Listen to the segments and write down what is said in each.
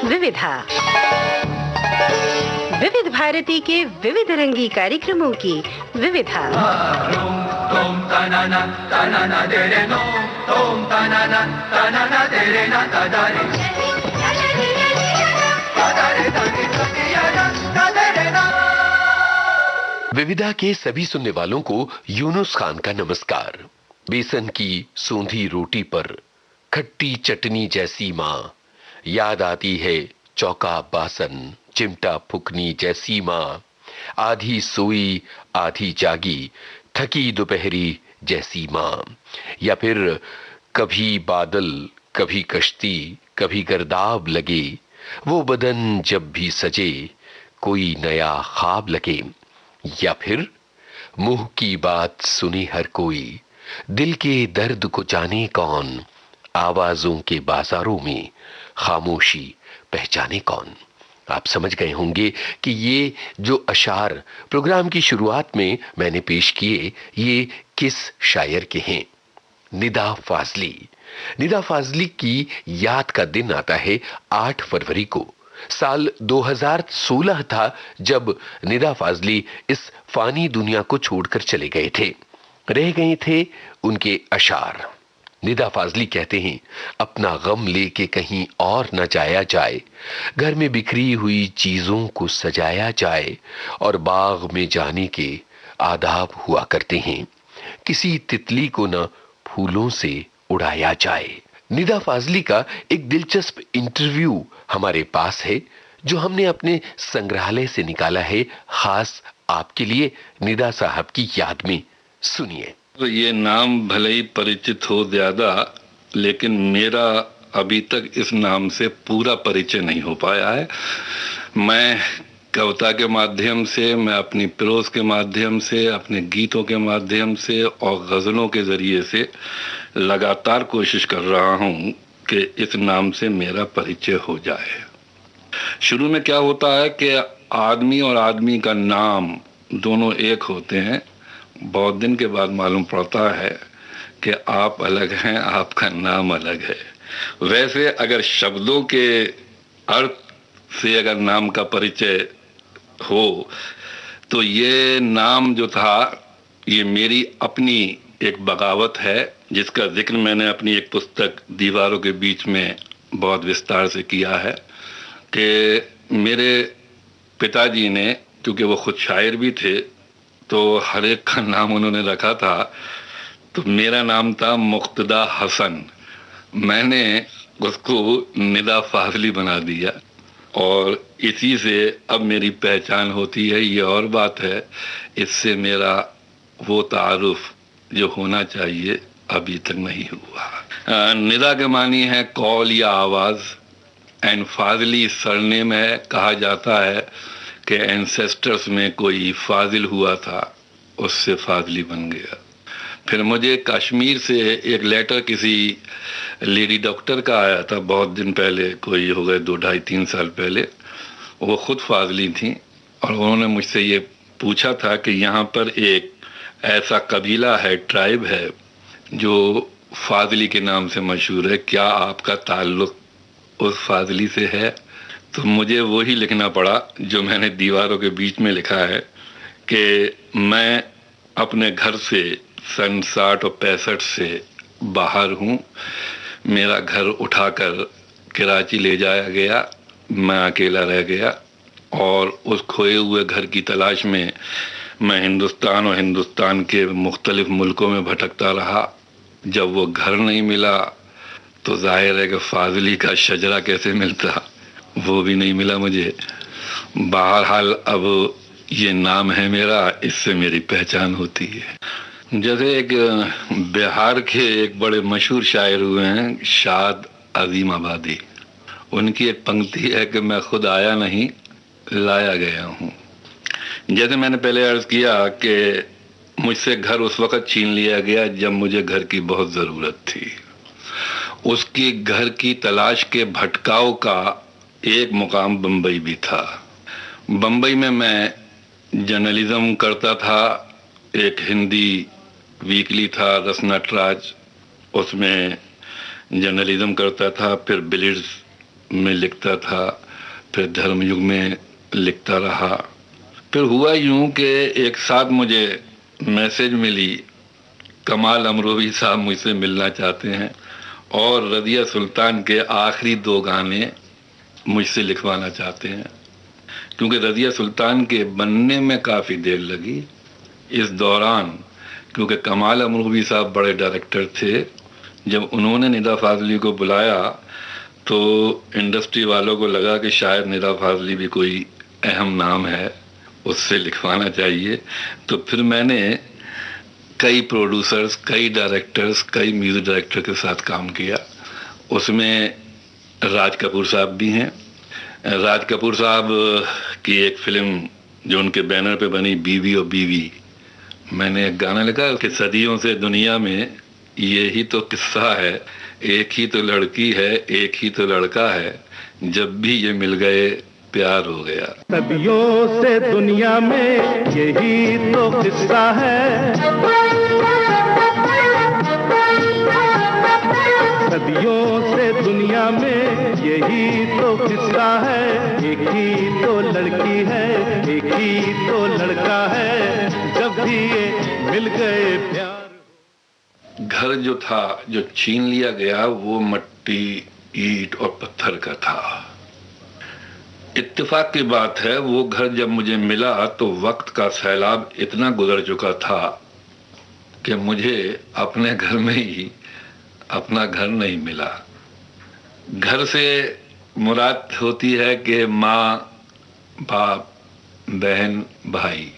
विविधा, विविध भारती के विविध रंगी कार्यक्रमों की विविधा। विविधा के सभी सुनने वालों को यूनुस खान का नमस्कार। बेसन की सूंधी रोटी पर खट्टी चटनी जैसी माँ, याद आती है चौका बासन चिमटा फुकनी जैसी माँ, आधी सोई आधी जागी थकी दोपहरी जैसी माँ। या फिर कभी बादल कभी कश्ती कभी गर्दाब लगे, वो बदन जब भी सजे कोई नया ख्वाब लगे। या फिर मुंह की बात सुने हर कोई, दिल के दर्द को जाने कौन, आवाजों के बाजारों में खामोशी पहचाने कौन। आप समझ गए होंगे कि ये जो अशार प्रोग्राम की शुरुआत में मैंने पेश किए, ये किस शायर के हैं। निदा फाजली। निदा फाजली की याद का दिन आता है 8 फरवरी को। साल 2016 था जब निदा फाजली इस फानी दुनिया को छोड़कर चले गए थे। रह गए थे उनके अशार। निदा फाजली कहते हैं, अपना गम लेके कहीं और न जाया जाए, घर में बिखरी हुई चीजों को सजाया जाए, और बाग में जाने के आदाब हुआ करते हैं, किसी तितली को न फूलों से उड़ाया जाए। निदा फाजली का एक दिलचस्प इंटरव्यू हमारे पास है जो हमने अपने संग्रहालय से निकाला है, खास आपके लिए निदा साहब की याद में। सुनिए। तो ये नाम भले ही परिचित हो ज्यादा, लेकिन मेरा अभी तक इस नाम से पूरा परिचय नहीं हो पाया है। मैं कविता के माध्यम से, मैं अपनी प्रोज के माध्यम से, अपने गीतों के माध्यम से और गजलों के जरिए से लगातार कोशिश कर रहा हूं कि इस नाम से मेरा परिचय हो जाए। शुरू में क्या होता है कि आदमी और आदमी का नाम दोनों एक होते हैं। बहुत दिन के बाद मालूम पड़ता है कि आप अलग हैं, आपका नाम अलग है। वैसे अगर शब्दों के अर्थ से अगर नाम का परिचय हो, तो ये नाम जो था, ये मेरी अपनी एक बगावत है, जिसका जिक्र मैंने अपनी एक पुस्तक दीवारों के बीच में बहुत विस्तार से किया है। कि मेरे पिताजी ने, क्योंकि वो खुद शायर भी थे, तो हर एक का नाम उन्होंने रखा था। तो मेरा नाम था मुक्तदा हसन, मैंने उसको निदा फाजली बना दिया और इसी से अब मेरी पहचान होती है। ये और बात है, इससे वो तारुफ जो होना चाहिए अभी तक नहीं हुआ। निदा के मानी है कॉल या आवाज, एंड फाजली सरनेम है। कहा जाता है कि एंसेस्टर्स में कोई फाजिल हुआ था, उससे फाजली बन गया। फिर मुझे कश्मीर से एक लेटर किसी लेडी डॉक्टर का आया था बहुत दिन पहले, कोई हो गए 2 ढाई 3 साल पहले। वो खुद फाजली थी और उन्होंने मुझसे ये पूछा था कि यहाँ पर एक ऐसा कबीला है, ट्राइब है, जो फाजली के नाम से मशहूर है, क्या आपका ताल्लुक उस फाजली से है? तो मुझे वो ही लिखना पड़ा जो मैंने दीवारों के बीच में लिखा है कि मैं अपने घर से सन 60 और 65 से बाहर हूँ। मेरा घर उठाकर कराची ले जाया गया, मैं अकेला रह गया और उस खोए हुए घर की तलाश में मैं हिंदुस्तान और हिंदुस्तान के मुख्तलिफ मुल्कों में भटकता रहा। जब वो घर नहीं मिला तो जाहिर है कि फाजली का शजरा कैसे मिलता, वो भी नहीं मिला मुझे। बहरहाल अब ये नाम है मेरा, इससे मेरी पहचान होती है। जैसे एक बिहार के एक बड़े मशहूर शायर हुए हैं, शाद अजीम आबादी, उनकी एक पंक्ति है कि मैं खुद आया नहीं, लाया गया हूँ। जैसे मैंने पहले अर्ज किया कि मुझसे घर उस वक़्त छीन लिया गया जब मुझे घर की बहुत ज़रूरत थी। उसकी घर की तलाश के भटकाव का एक मुकाम बम्बई भी था। बम्बई में मैं जर्नलिज्म करता था। एक हिंदी वीकली था रस नटराज, उसमें जर्नलिज्म करता था। फिर बिलियर्ड्स में लिखता था, फिर धर्मयुग में लिखता रहा। फिर हुआ यूं कि एक साथ मुझे मैसेज मिली, कमाल अमरोही साहब मुझसे मिलना चाहते हैं और रज़िया सुल्तान के आखिरी 2 गाने मुझसे लिखवाना चाहते हैं। क्योंकि रज़िया सुल्तान के बनने में काफ़ी देर लगी। इस दौरान क्योंकि कमाल अमरोही साहब बड़े डायरेक्टर थे, जब उन्होंने निदा फाजली को बुलाया तो इंडस्ट्री वालों को लगा कि शायद निदा फाजली भी कोई अहम नाम है, उससे लिखवाना चाहिए। तो फिर मैंने कई प्रोड्यूसर्स, कई डायरेक्टर्स, कई म्यूजिक डायरेक्टर के साथ काम किया। उसमें राज कपूर साहब भी हैं। राज कपूर साहब की एक फिल्म जो उनके बैनर पे बनी, बीवी और बीवी, मैंने एक गाना लिखा कि सदियों से दुनिया में ये ही तो किस्सा है, एक ही तो लड़की है, एक ही तो लड़का है, जब भी ये मिल गए प्यार हो गया। सदियों से दुनिया में यही तो किस्सा है, सदियों से दुनिया में यही तो किस्सा है, एक ही तो लड़की है, एक ही तो लड़का है, जब भी ये मिल गए प्यार। घर जो था, जो छीन लिया गया, वो मट्टी, ईंट और पत्थर का था। इत्तेफाक की बात है, वो घर जब मुझे मिला तो वक्त का सैलाब इतना गुजर चुका था कि मुझे अपने घर में ही अपना घर नहीं मिला। घर से मुराद होती है कि माँ, बाप, बहन, भाई।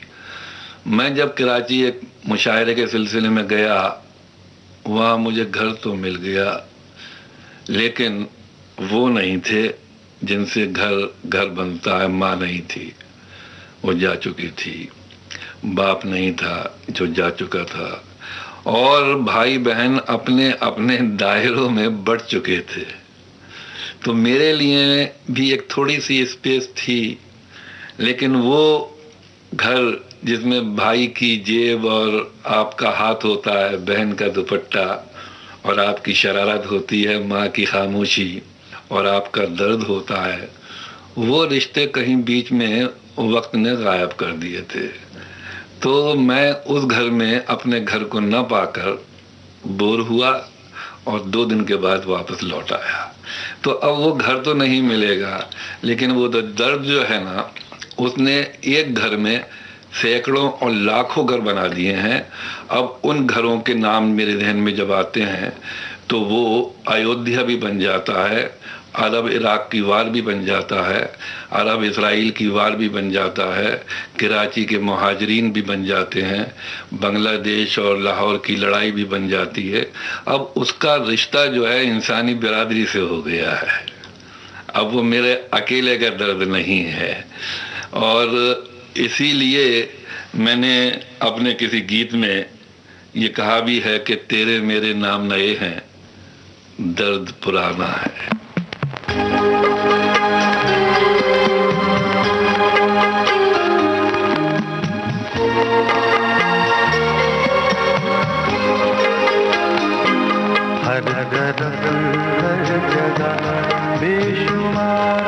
मैं जब कराची एक मुशायरे के सिलसिले में गया, वहाँ मुझे घर तो मिल गया, लेकिन वो नहीं थे जिनसे घर बनता है। माँ नहीं थी, वो जा चुकी थी। बाप नहीं था, जो जा चुका था। और भाई बहन अपने अपने दायरों में बढ़ चुके थे। तो मेरे लिए भी एक थोड़ी सी स्पेस थी, लेकिन वो घर जिसमें भाई की जेब और आपका हाथ होता है, बहन का दुपट्टा, और आपकी शरारत होती है, माँ की खामोशी, और आपका दर्द होता है, वो रिश्ते कहीं बीच में वक्त ने गायब कर दिए थे। तो मैं उस घर में अपने घर को न पाकर बोर हुआ और 2 दिन के बाद वापस लौट आया। तो अब वो घर तो नहीं मिलेगा, लेकिन वो तो दर्द जो है ना, उसने एक घर में सैकड़ों और लाखों घर बना दिए हैं। अब उन घरों के नाम मेरे ध्यान में जब आते हैं तो वो अयोध्या भी बन जाता है, अरब इराक की वार भी बन जाता है, अरब इसराइल की वार भी बन जाता है, कराची के मुहाजिरीन भी बन जाते हैं, बांग्लादेश और लाहौर की लड़ाई भी बन जाती है। अब उसका रिश्ता जो है इंसानी बिरादरी से हो गया है। अब वो मेरे अकेले का दर्द नहीं है। और इसीलिए मैंने अपने किसी गीत में ये कहा भी है कि तेरे मेरे नाम नए हैं, दर्द पुराना है। हर जगह बेशुमार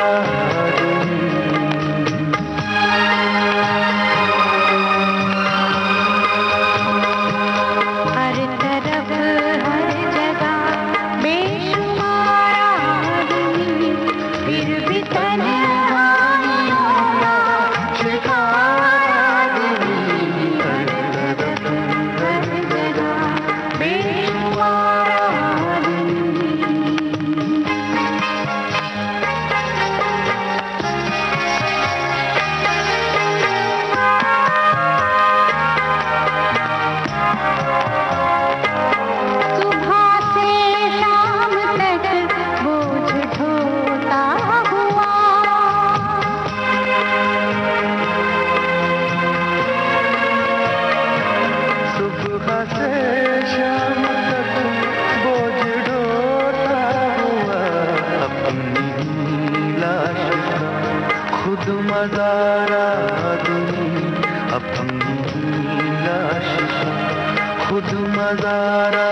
खुद मज़ारा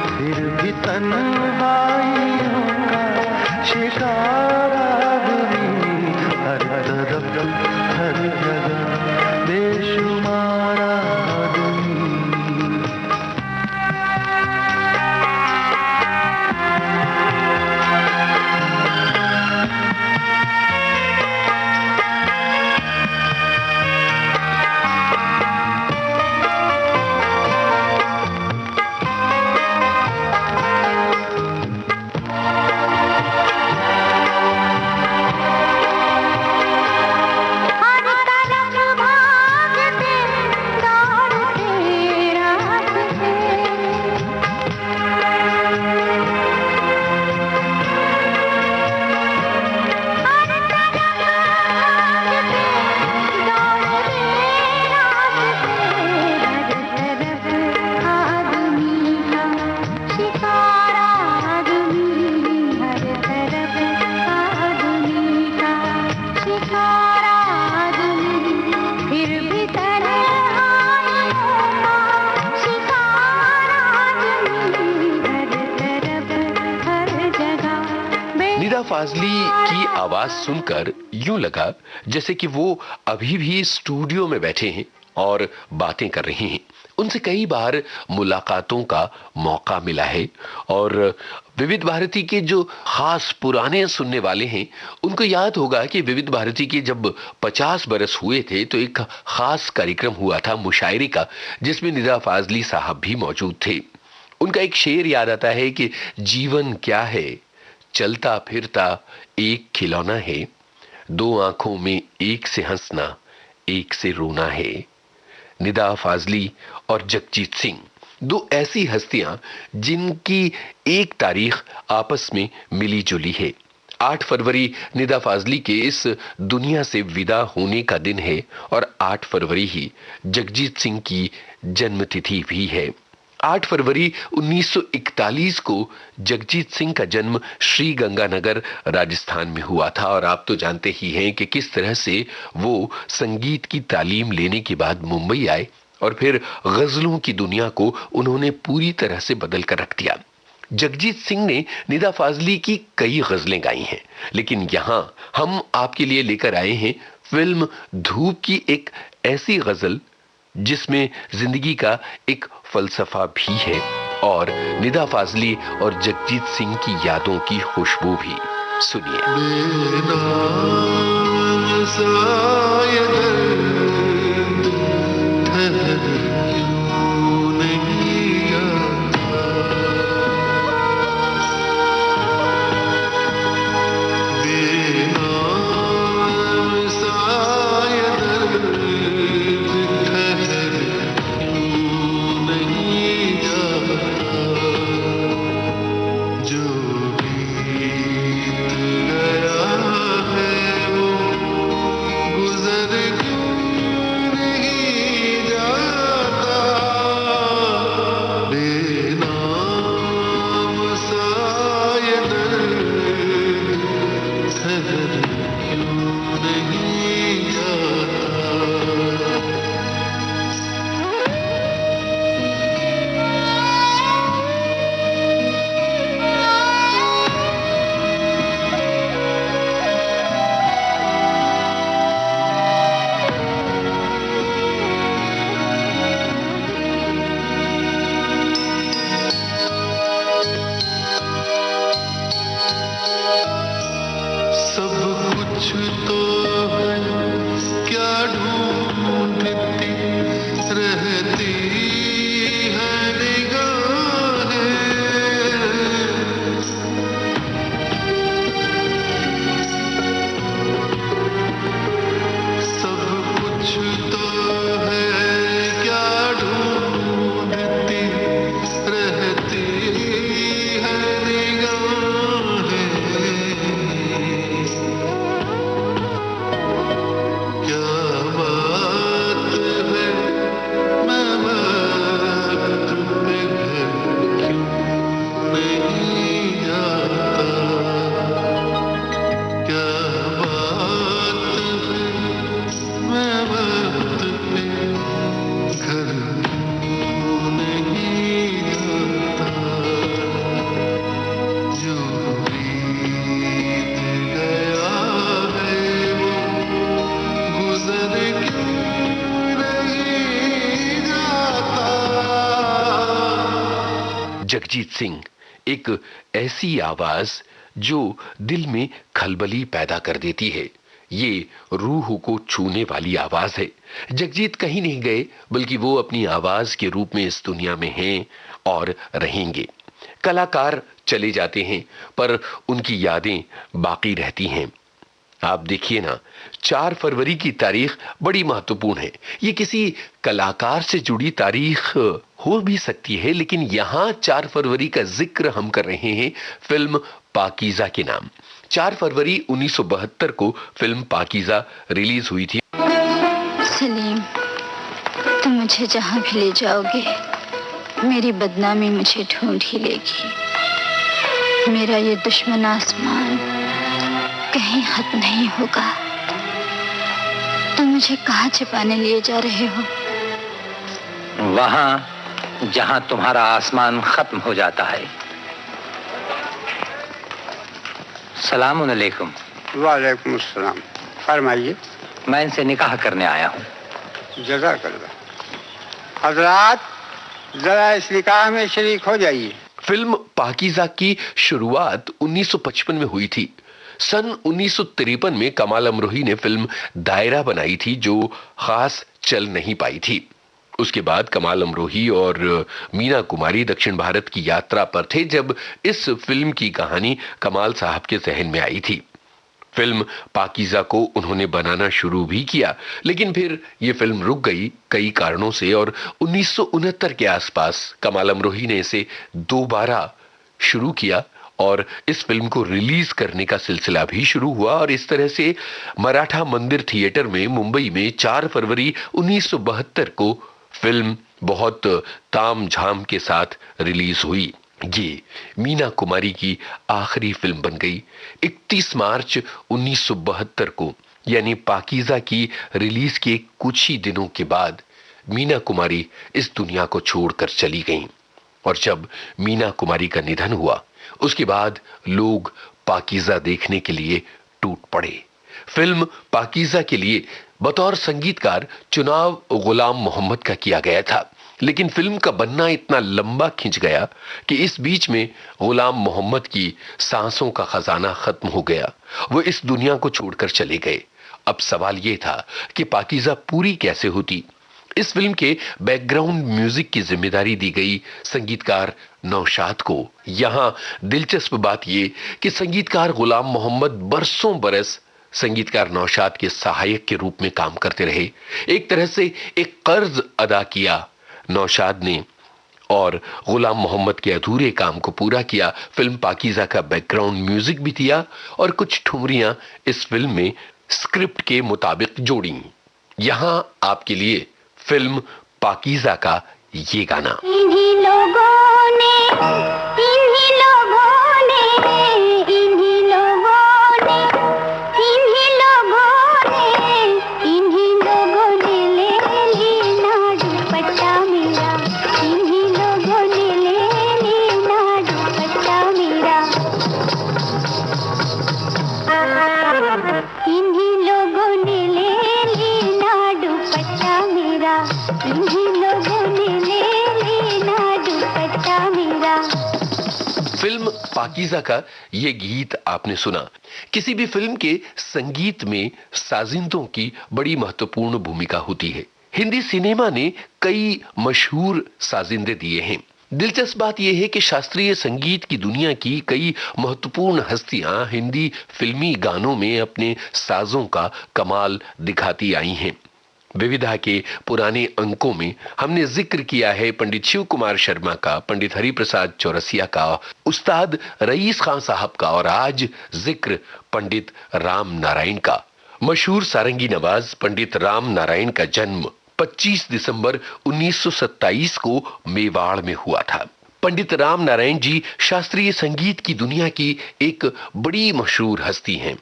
फिर भी तन्हाइयों का निदा फाजली की आवाज सुनकर यूं लगा जैसे कि वो अभी भी स्टूडियो में बैठे हैं और बातें कर रहे हैं। उनसे कई बार मुलाकातों का मौका मिला है और विविध भारती के जो खास पुराने सुनने वाले हैं उनको याद होगा कि विविध भारती के जब 50 बरस हुए थे तो एक खास कार्यक्रम हुआ था मुशायरे का, जिसमें निदा फाजली साहब भी मौजूद थे। उनका एक शेर याद आता है कि जीवन क्या है, चलता फिरता एक खिलौना है, दो आंखों में एक से हंसना एक से रोना है। निदा फाजली और जगजीत सिंह, दो ऐसी हस्तियां जिनकी एक तारीख आपस में मिली जुली है। 8 फरवरी निदा फाजली के इस दुनिया से विदा होने का दिन है और 8 फरवरी ही जगजीत सिंह की जन्मतिथि भी है। 8 फरवरी 1941 को जगजीत सिंह का जन्म श्री गंगानगर राजस्थान में हुआ था और आप तो जानते ही हैं कि किस तरह से वो संगीत की तालीम लेने के बाद मुंबई आए और फिर गजलों की दुनिया को उन्होंने पूरी तरह से बदल कर रख दिया। जगजीत सिंह ने निदा फाजली की कई गजलें गाई हैं, लेकिन यहां हम आपके लिए लेकर आए हैं फिल्म धूप की एक ऐसी गजल जिसमें जिंदगी का एक फलसफा भी है और निदा फाजली और जगजीत सिंह की यादों की खुशबू भी। सुनिए। जगजीत सिंह एक ऐसी आवाज जो दिल में खलबली पैदा कर देती है। ये रूह को छूने वाली आवाज है। जगजीत कहीं नहीं गए, बल्कि वो अपनी आवाज के रूप में इस दुनिया में हैं और रहेंगे। कलाकार चले जाते हैं पर उनकी यादें बाकी रहती हैं। आप देखिए ना, 4 फरवरी की तारीख बड़ी महत्वपूर्ण है। ये किसी कलाकार से जुड़ी तारीख हो भी सकती है, लेकिन यहां 4 फरवरी का जिक्र हम कर रहे हैं फिल्म पाकीज़ा के नाम। 4 फरवरी 1972 को फिल्म पाकीज़ा रिलीज हुई थी। सलीम, तुम मुझे जहां भी ले जाओगे, मेरी बदनामी मुझे ढूंढ ही लेगी। मेरा ये दुश्मन आसमान कहीं खत्म नहीं होगा। तुम मुझे कहाँ छिपाने लिए जा रहे हो? वहां जहां तुम्हारा आसमान खत्म हो जाता है। सलाम अलैकुम। वालेकुम अस्सलाम। फरमाइए। मैं इनसे निकाह करने आया हूँ। जज़ाकल्लाह। हज़रात जरा इस निकाह में शरीक हो जाइए। फिल्म पाकीज़ा की शुरुआत 1955 में हुई थी। सन 1953 में कमाल अमरोही ने फिल्म दायरा बनाई थी जो खास चल नहीं पाई थी। उसके बाद कमाल अमरोही और मीना कुमारी दक्षिण भारत की यात्रा पर थे जब इस फिल्म की कहानी कमाल साहब के जहन में आई थी। फिल्म पाकीज़ा को उन्होंने बनाना शुरू भी किया, लेकिन फिर यह फिल्म रुक गई कई कारणों से और 1969 के आसपास कमाल अमरोही ने इसे दोबारा शुरू किया और इस फिल्म को रिलीज करने का सिलसिला भी शुरू हुआ और इस तरह से मराठा मंदिर थिएटर में मुंबई में 4 फरवरी 1972 को फिल्म बहुत तामझाम के साथ रिलीज हुई। ये मीना कुमारी की आखिरी फिल्म बन गई। 31 मार्च 1972 को यानी पाकीज़ा की रिलीज के कुछ ही दिनों के बाद मीना कुमारी इस दुनिया को छोड़कर चली गईं और जब मीना कुमारी का निधन हुआ उसके बाद लोग पाकीज़ा देखने के लिए टूट पड़े। फिल्म पाकीज़ा के लिए बतौर संगीतकार चुनाव गुलाम मोहम्मद का किया गया था, लेकिन फिल्म का बनना इतना लंबा खिंच गया कि इस बीच में गुलाम मोहम्मद की सांसों का खजाना खत्म हो गया। वो इस दुनिया को छोड़कर चले गए। अब सवाल ये था कि पाकीज़ा पूरी कैसे होती। इस फिल्म के बैकग्राउंड म्यूजिक की जिम्मेदारी दी गई संगीतकार नौशाद को। यहां दिलचस्प बात यह कि संगीतकार गुलाम मोहम्मद बरसों बरस संगीतकार नौशाद के सहायक के रूप में काम करते रहे। एक तरह से एक कर्ज अदा किया नौशाद ने और गुलाम मोहम्मद के अधूरे काम को पूरा किया। फिल्म पाकीज़ा का बैकग्राउंड म्यूजिक भी दिया और कुछ ठुमरियां इस फिल्म में स्क्रिप्ट के मुताबिक जोड़ी। यहां आपके लिए फिल्म पाकीज़ा का ये गाना। इन्हीं लोगों ने इन्हीं लोगों ने इन्हीं लोगों ने इन्हीं लोगों ने ले लेना दुपट्टा मेरा। इन्हीं लोगों ने ले लेना दुपट्टा मेरा। इन्हीं लोगों ने ले लेना दुपट्टा मेरा। इन्हीं लोगों ने ले लेना दुपट्टा मेरा। फिल्म पाकीज़ा का ये गीत आपने सुना। किसी भी फिल्म के संगीत में साजिंदों की बड़ी महत्वपूर्ण भूमिका होती है। हिंदी सिनेमा ने कई मशहूर साजिंदे दिए हैं। दिलचस्प बात यह है कि शास्त्रीय संगीत की दुनिया की कई महत्वपूर्ण हस्तियां हिंदी फिल्मी गानों में अपने साजों का कमाल दिखाती आई हैं। विविधा के पुराने अंकों में हमने जिक्र किया है पंडित शिव कुमार शर्मा का, पंडित हरिप्रसाद चौरसिया का, उस्ताद रईस खान साहब का और आज जिक्र पंडित राम नारायण का। मशहूर सारंगी नवाज पंडित राम नारायण का जन्म 25 दिसंबर 1927 को मेवाड़ में हुआ था। पंडित राम नारायण जी शास्त्रीय संगीत की दुनिया की एक बड़ी मशहूर हस्ती हैं।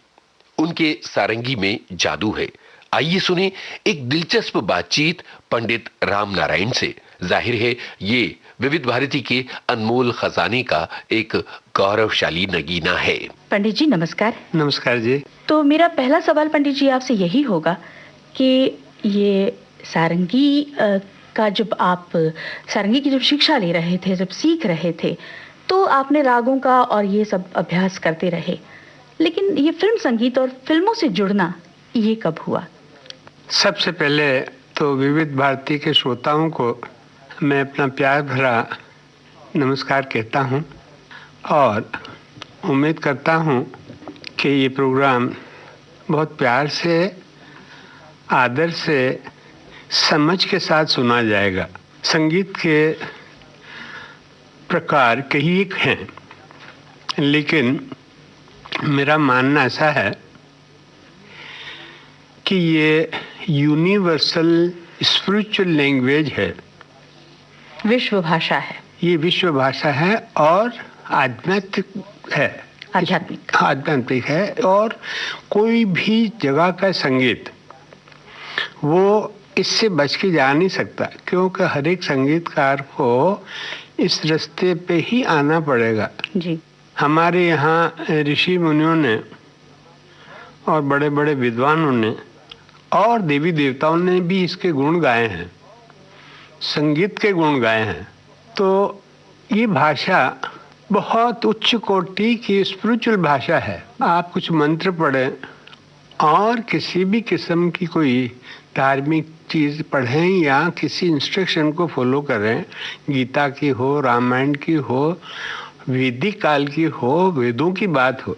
उनके सारंगी में जादू है। आइए सुने एक दिलचस्प बातचीत पंडित राम नारायण से। जाहिर है ये विविध भारती के अनमोल खजाने का एक गौरवशाली नगीना है। पंडित जी नमस्कार। नमस्कार जी। तो मेरा पहला सवाल पंडित जी आपसे यही होगा कि ये सारंगी का जब आप सारंगी की जब शिक्षा ले रहे थे, जब सीख रहे थे, तो आपने रागों का और ये सब अभ्यास करते रहे, लेकिन ये फिल्म संगीत और फिल्मों से जुड़ना ये कब हुआ? सबसे पहले तो विविध भारती के श्रोताओं को मैं अपना प्यार भरा नमस्कार कहता हूं और उम्मीद करता हूं कि ये प्रोग्राम बहुत प्यार से, आदर से, समझ के साथ सुना जाएगा। संगीत के प्रकार कई एक हैं, लेकिन मेरा मानना ऐसा है कि ये यूनिवर्सल स्पिरिचुअल लैंग्वेज है, विश्व भाषा है। ये विश्व भाषा है और आध्यात्मिक है। आध्यात्मिक है और कोई भी जगह का संगीत वो इससे बच के जा नहीं सकता, क्योंकि हर एक संगीतकार को इस रास्ते पे ही आना पड़ेगा। जी। हमारे यहाँ ऋषि मुनियों ने और बड़े बड़े विद्वानों ने और देवी देवताओं ने भी इसके गुण गाए हैं, संगीत के गुण गाए हैं। तो ये भाषा बहुत उच्च कोटि की स्पिरिचुअल भाषा है। आप कुछ मंत्र पढ़ें और किसी भी किस्म की कोई धार्मिक चीज़ पढ़ें या किसी इंस्ट्रक्शन को फॉलो करें, गीता की हो, रामायण की हो, वैदिक काल की हो, वेदों की बात हो,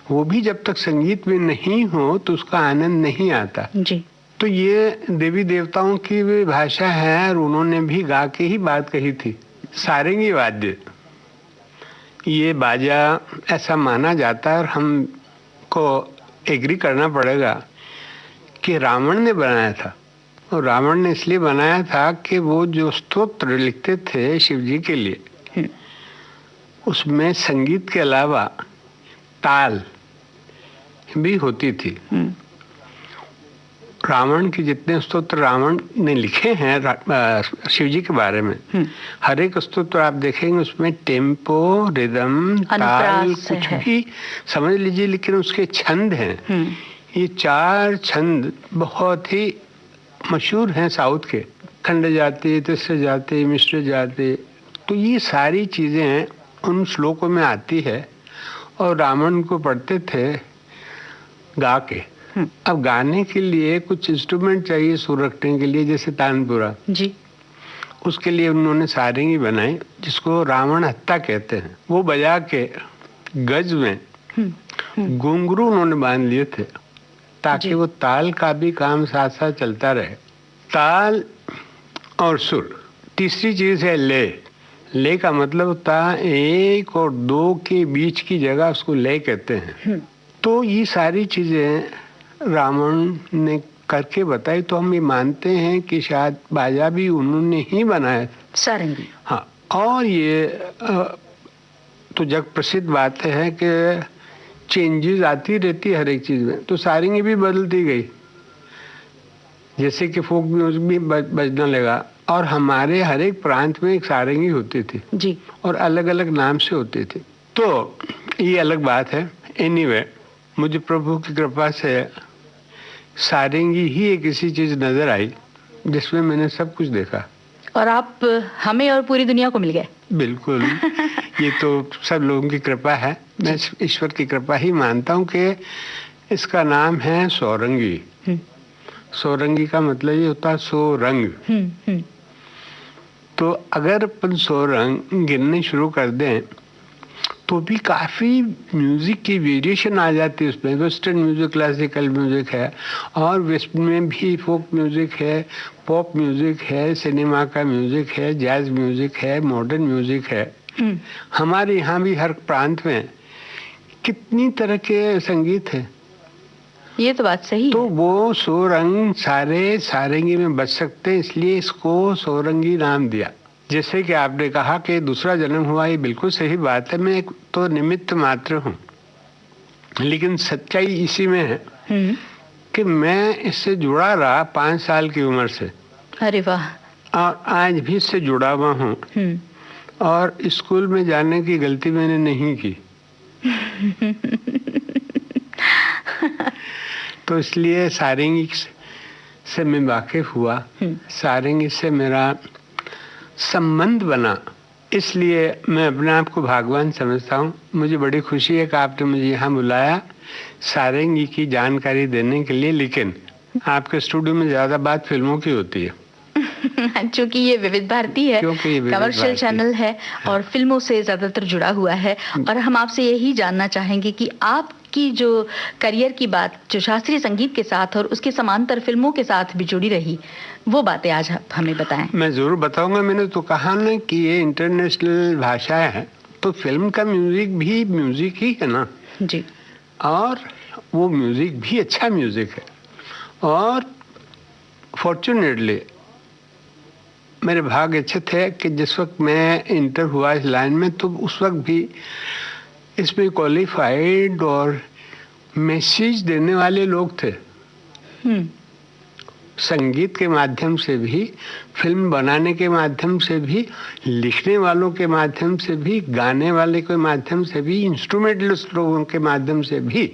वो भी जब तक संगीत में नहीं हो तो उसका आनंद नहीं आता जी। तो ये देवी देवताओं की भी भाषा है और उन्होंने भी गा के ही बात कही थी। सारंगी वाद्य, ये बाजा ऐसा माना जाता है और हमको एग्री करना पड़ेगा कि रावण ने बनाया था। और रावण ने इसलिए बनाया था कि वो जो स्तोत्र लिखते थे शिव जी के लिए, उसमें संगीत के अलावा ताल भी होती थी। रावण के जितने स्तोत्र रावण ने लिखे हैं शिव जी के बारे में, हर एक स्तोत्र आप देखेंगे उसमें टेम्पो, रिदम, ताल कुछ भी समझ लीजिए, लेकिन उसके छंद हैं। ये 4 छंद बहुत ही मशहूर हैं साउथ के, खंड जाति, तिस्र जाति, मिश्र जाति। तो ये सारी चीजें उन श्लोकों में आती है और रावण को पढ़ते थे गा के। अब गाने के लिए कुछ इंस्ट्रूमेंट चाहिए सुर रखने के लिए, जैसे तानपुरा जी। उसके लिए उन्होंने सारंगी बनाई जिसको रावण हत्ता कहते हैं। वो बजा के गज में घुंघरू उन्होंने बांध लिए थे ताकि वो ताल का भी काम साथ साथ चलता रहे। ताल और सुर। तीसरी चीज है लय। लय का मतलब होता है 1 और 2 के बीच की जगह, उसको लय कहते हैं। तो ये सारी चीजें रावण ने करके बताई, तो हम ये मानते हैं कि शायद बाजा भी उन्होंने ही बनाया सारंगी। हाँ, और ये तो जग प्रसिद्ध बात है कि चेंजेस आती रहती है हर एक चीज में, तो सारंगी भी बदलती गई। जैसे कि फोक म्यूजिक भी बजना लगा और हमारे हर एक प्रांत में एक सारंगी होती थी जी, और अलग अलग नाम से होती थी। तो ये अलग बात है। एनीवे, मुझे प्रभु की कृपा से सारंगी ही एक ऐसी चीज नजर आई जिसमें मैंने सब कुछ देखा और आप हमें और पूरी दुनिया को मिल गए। बिल्कुल। ये तो सब लोगों की कृपा है। मैं ईश्वर की कृपा ही मानता हूँ कि इसका नाम है सौरंगी। सौरंगी का मतलब ये होता है सो रंग। तो अगर अपन सो रंग गिनने शुरू कर दें तो भी काफ़ी म्यूज़िक की वेरिएशन आ जाती है उसमें। वेस्टर्न म्यूज़िक, क्लासिकल म्यूज़िक है और वेस्ट में भी फोक म्यूज़िक है, पॉप म्यूज़िक है, सिनेमा का म्यूज़िक है, जैज म्यूज़िक है, मॉडर्न म्यूज़िक है। हमारे यहाँ भी हर प्रांत में कितनी तरह के संगीत है। ये तो बात सही तो है। वो सोरंग सारे सारंगी में बज सकते हैं, इसलिए इसको सोरंगी नाम दिया। जैसे कि आपने कहा कि दूसरा जन्म हुआ, ये बिल्कुल सही बात है। मैं तो निमित्त मात्र हूँ, लेकिन सच्चाई इसी में है कि मैं इससे जुड़ा रहा 5 साल की उम्र से। अरे वाह। और आज भी इससे जुड़ा हुआ हूँ और स्कूल में जाने की गलती मैंने नहीं की। तो इसलिए सारंगी से मैं वाकिफ हुआ, सारंगी से मेरा संबंध बना, इसलिए मैं अपने आप को भाग्यवान समझता हूँ। मुझे बड़ी खुशी है कि आपने मुझे यहाँ बुलाया सारंगी की जानकारी देने के लिए, लेकिन आपके स्टूडियो में ज़्यादा बात फिल्मों की होती है। क्योंकि ये विविध भारती है, कमर्शियल चैनल है और फिल्मों से ज्यादातर जुड़ा हुआ है। और हम आपसे यही जानना चाहेंगे कि आपकी जो करियर की बात जो शास्त्रीय संगीत के साथ और उसके समांतर फिल्मों के साथ भी जुड़ी रही, वो बातें आज हमें बताएं। मैं जरूर बताऊंगा। मैंने तो कहा ना कि ये इंटरनेशनल भाषा है, तो फिल्म का म्यूजिक भी म्यूजिक ही है ना जी, और वो म्यूजिक भी अच्छा म्यूजिक है। और फॉर्चुनेटली मेरे भाग्य अच्छे थे कि जिस वक्त मैं इंटर हुआ इस लाइन में, तो उस वक्त भी इसमें क्वालिफाइड और मैसेज देने वाले लोग थे। संगीत के माध्यम से भी, फिल्म बनाने के माध्यम से भी, लिखने वालों के माध्यम से भी, गाने वाले के माध्यम से भी, इंस्ट्रूमेंटलिस्ट लोगों के माध्यम से भी,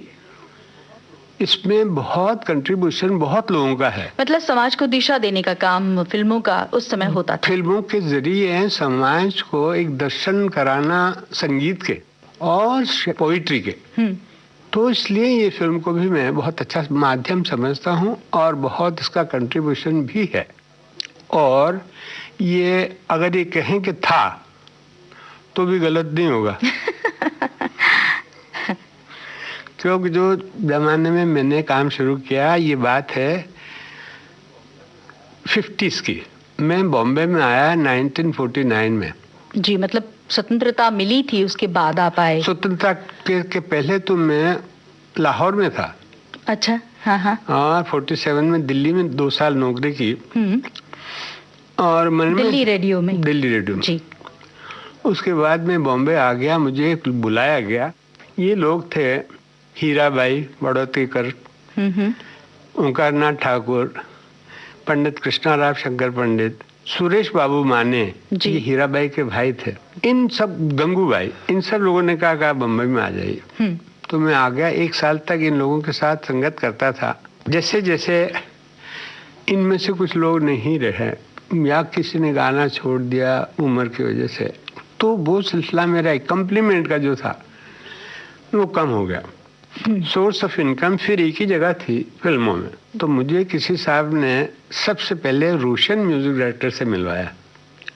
इसमें बहुत कंट्रीब्यूशन बहुत लोगों का है। मतलब समाज को दिशा देने का काम फिल्मों का उस समय होता था। फिल्मों के जरिए समाज को एक दर्शन कराना संगीत के और पोइट्री के। तो इसलिए ये फिल्म को भी मैं बहुत अच्छा माध्यम समझता हूँ और बहुत इसका कंट्रीब्यूशन भी है। और ये अगर ये कहें कि था तो भी गलत नहीं होगा क्योंकि जो जमाने में मैंने काम शुरू किया, ये बात है 50s की। मैं बॉम्बे में आया 1949 में। जी, मतलब स्वतंत्रता मिली थी उसके बाद आप आए? स्वतंत्रता के पहले तो मैं लाहौर में था। अच्छा, हाँ हाँ। और 47 में दिल्ली में 2 साल नौकरी की। और मैंने दिल्ली रेडियो में। दिल्ली रेडियो में जी। उसके बाद मैं बॉम्बे आ गया, मुझे बुलाया गया। ये लोग थे हीराबाई बड़ौतीकर, ओंकार नाथ ठाकुर, पंडित कृष्णाराव शंकर पंडित, सुरेश बाबू माने, ये हीराबाई के भाई थे। इन सब, गंगूबाई, इन सब लोगों ने कहा बम्बई में आ जाइए। तो मैं आ गया। 1 साल तक इन लोगों के साथ संगत करता था। जैसे जैसे इनमें से कुछ लोग नहीं रहे या किसी ने गाना छोड़ दिया उम्र की वजह से, तो वो सिलसिला मेरा एक कॉम्प्लीमेंट का जो था वो कम हो गया। सोर्स ऑफ इनकम फिर एक ही जगह थी, फिल्मों में। तो मुझे किसी साहब ने सबसे पहले रोशन म्यूजिक डायरेक्टर से मिलवाया।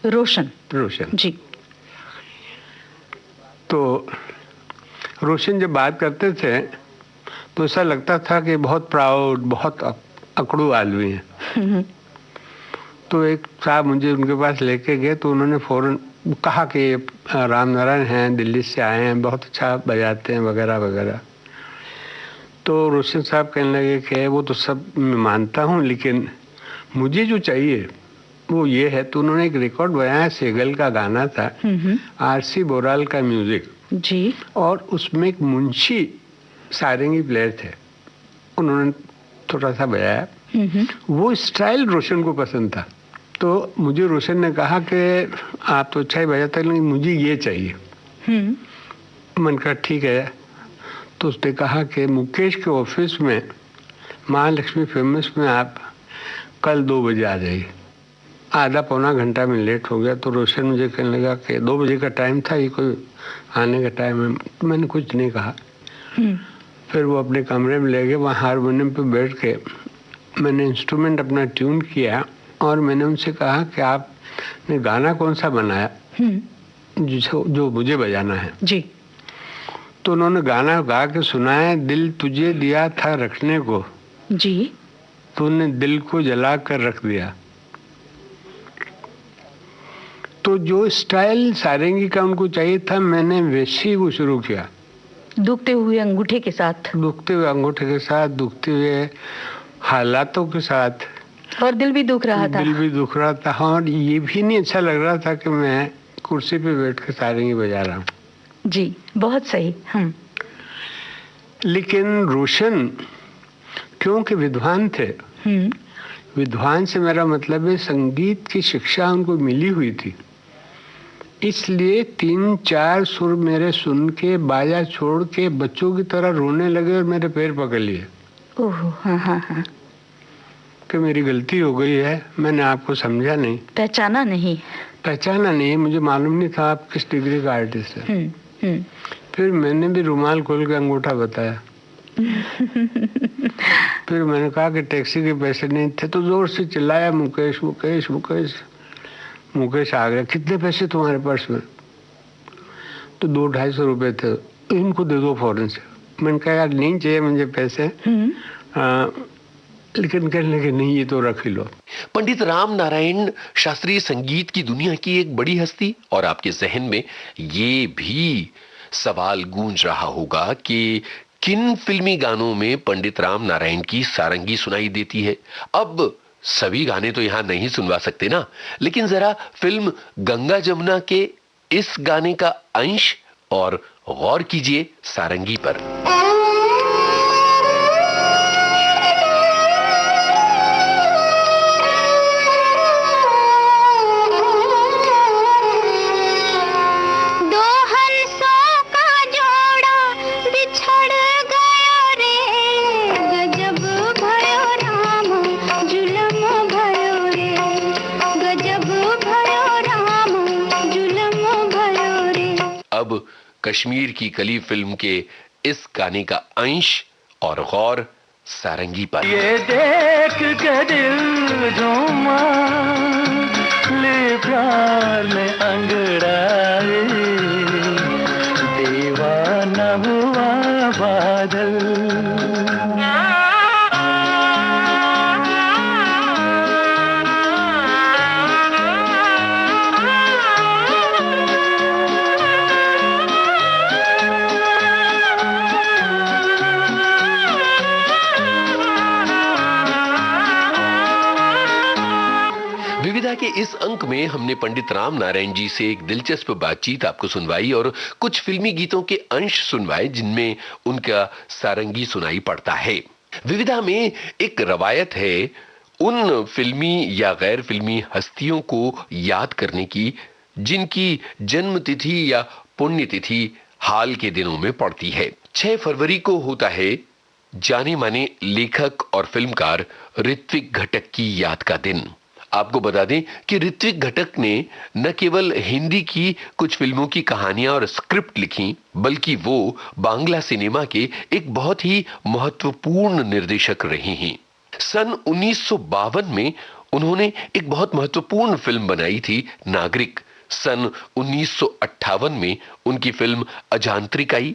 रोशन जी। तो रोशन जब बात करते थे तो ऐसा लगता था कि बहुत प्राउड, बहुत अकड़ू आदमी है। तो एक साहब मुझे उनके पास लेके गए तो उन्होंने फौरन कहा कि राम नारायण हैं, दिल्ली से आए हैं, बहुत अच्छा बजाते हैं वगैरह वगैरह। तो रोशन साहब कहने लगे कि वो तो सब मैं मानता हूँ, लेकिन मुझे जो चाहिए वो ये है। तो उन्होंने एक रिकॉर्ड बनाया, सेगल का गाना था, आरसी बोराल का म्यूजिक जी, और उसमें एक मुंशी सारंगी प्लेयर थे, उन्होंने थोड़ा सा बजाया। वो स्टाइल रोशन को पसंद था। तो मुझे रोशन ने कहा कि आप तो अच्छा ही बजाते हैं, लेकिन मुझे ये चाहिए। मैंने कहा ठीक है। तो उसने कहा कि मुकेश के ऑफिस में महालक्ष्मी फेमस में आप कल 2 बजे आ जाइए। आधा पौना घंटा में लेट हो गया। तो रोशन मुझे कहने लगा कि 2 बजे का टाइम था, ये कोई आने का टाइम है। तो मैंने कुछ नहीं कहा। फिर वो अपने कमरे में ले गए। वहाँ हारमोनियम पे बैठ के मैंने इंस्ट्रूमेंट अपना ट्यून किया और मैंने उनसे कहा कि आपने गाना कौन सा बनाया जो मुझे बजाना है जी। तो उन्होंने गाना गा के सुनाया, दिल तुझे दिया था रखने को जी, तूने दिल को जला कर रख दिया। तो जो स्टाइल सारंगी का उनको चाहिए था, मैंने वैसे ही वो शुरू किया। दुखते हुए अंगूठे के साथ, दुखते हुए अंगूठे के साथ, दुखते हुए हालातों के साथ। और दिल भी दुख रहा था। दिल भी दुख रहा था। और ये भी नहीं अच्छा लग रहा था कि मैं कुर्सी पे बैठ के सारंगी बजा रहा हूँ जी। बहुत सही। लेकिन रोशन क्योंकि विद्वान थे, विद्वान से मेरा मतलब है संगीत की शिक्षा उनको मिली हुई थी, इसलिए 3-4 सुर मेरे सुन के बाजा छोड़ के बच्चों की तरह रोने लगे और मेरे पैर पकड़ लिए। ओह, हाँ। कि मेरी गलती हो गई है, मैंने आपको समझा नहीं, पहचाना नहीं, मुझे मालूम नहीं था आप किस डिग्री का आर्टिस्ट है। फिर मैंने भी रुमाल खोल के अंगूठा बताया। फिर मैंने कहा कि टैक्सी के पैसे नहीं थे, तो जोर से चिल्लाया, मुकेश मुकेश मुकेश। मुकेश आ गया, कितने पैसे तुम्हारे पर्स में? तो 200-250 रुपए थे, इनको दे दो फौरन से। मैंने कहा यार नहीं चाहिए मुझे पैसे, लेकिन कहने लगे नहीं ये तो रख ही लो। पंडित राम नारायण शास्त्रीय संगीत की दुनिया की एक बड़ी हस्ती, और आपके जहन में ये भी सवाल गूंज रहा होगा कि किन फिल्मी गानों में पंडित राम नारायण की सारंगी सुनाई देती है। अब सभी गाने तो यहां नहीं सुनवा सकते ना, लेकिन जरा फिल्म गंगा जमुना के इस गाने का अंश और गौर कीजिए सारंगी पर। कश्मीर की कली फिल्म के इस गाने का अंश और गौर सारंगी पर। ये देख के दिल झूमा, ले प्यार में अंगड़ाए, दीवाना हुआ बादल। विविधा के इस अंक में हमने पंडित राम नारायण जी से एक दिलचस्प बातचीत आपको सुनवाई और कुछ फिल्मी गीतों के अंश सुनवाए जिनमें उनका सारंगी सुनाई पड़ता है। विविधा में एक रवायत है उन फिल्मी या गैर फिल्मी हस्तियों को याद करने की जिनकी जन्म तिथि या पुण्यतिथि हाल के दिनों में पड़ती है। 6 फरवरी को होता है जाने माने लेखक और फिल्मकार ऋत्विक घटक की याद का दिन। आपको बता दें कि ऋत्विक घटक ने न केवल हिंदी की कुछ फिल्मों की कहानियां और स्क्रिप्ट लिखी, बल्कि वो बांग्ला सिनेमा के एक बहुत ही महत्वपूर्ण निर्देशक रहे हैं। सन 1952 में उन्होंने एक बहुत महत्वपूर्ण फिल्म बनाई थी, नागरिक। सन 1958 में उनकी फिल्म अजांत्रिक आई।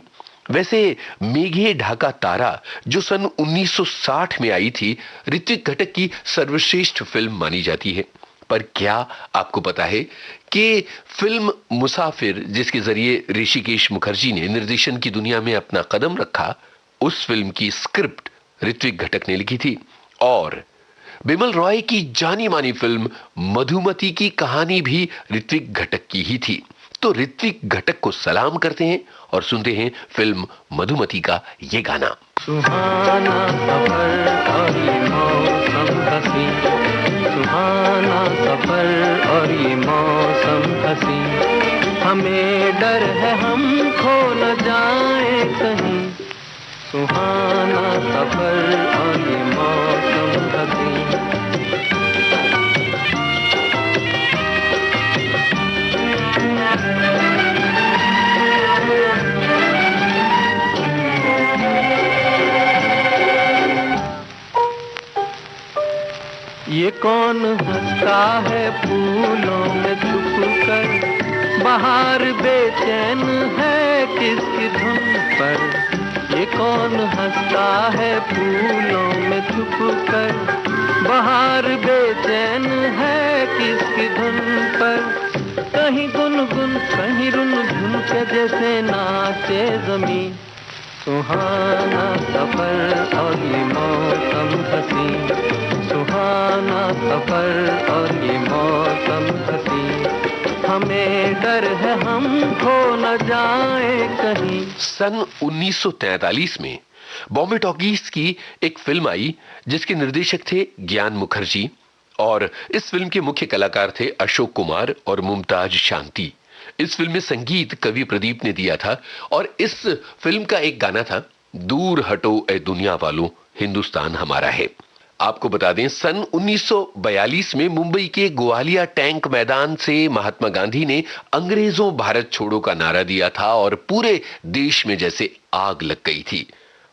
वैसे मेघे ढाका तारा जो सन 1960 में आई थी, ऋत्विक घटक की सर्वश्रेष्ठ फिल्म मानी जाती है। पर क्या आपको पता है कि फिल्म मुसाफिर, जिसके जरिए ऋषिकेश मुखर्जी ने निर्देशन की दुनिया में अपना कदम रखा, उस फिल्म की स्क्रिप्ट ऋत्विक घटक ने लिखी थी। और बिमल रॉय की जानी मानी फिल्म मधुमती की कहानी भी ऋत्विक घटक की ही थी। तो ऋत्विक घटक को सलाम करते हैं और सुनते हैं फिल्म मधुमती का ये गाना। सुहाना सफर और ये मौसम हसी, सुहाना सफर और ये मौसम हसी, हमें डर है हम खो न जाए कहीं, सुहाना सफर और ये मौसम हसी। ये कौन हंसता है फूलों में छुप कर, बाहर बेचैन है किसकी धुन पर। ये कौन हंसता है फूलों में छुप कर, बाहर बेचैन है किसकी धुन पर। कहीं गुनगुन कहीं रुनझुन के जैसे नाचे जमीन, सुहाना सफर और ये मौसम हसी, सुहाना सफर और ये मौसम हसी, हमें डर है हम खो न जाए कहीं। सन 1943 में बॉम्बे टॉकीज की एक फिल्म आई जिसके निर्देशक थे ज्ञान मुखर्जी और इस फिल्म के मुख्य कलाकार थे अशोक कुमार और मुमताज शांति। इस फिल्म में संगीत कवि प्रदीप ने दिया था और इस फिल्म का एक गाना था, दूर हटो ए दुनिया वालों हिंदुस्तान हमारा है। आपको बता दें सन 1942 में मुंबई के ग्वालिया टैंक मैदान से महात्मा गांधी ने अंग्रेजों भारत छोड़ो का नारा दिया था और पूरे देश में जैसे आग लग गई थी।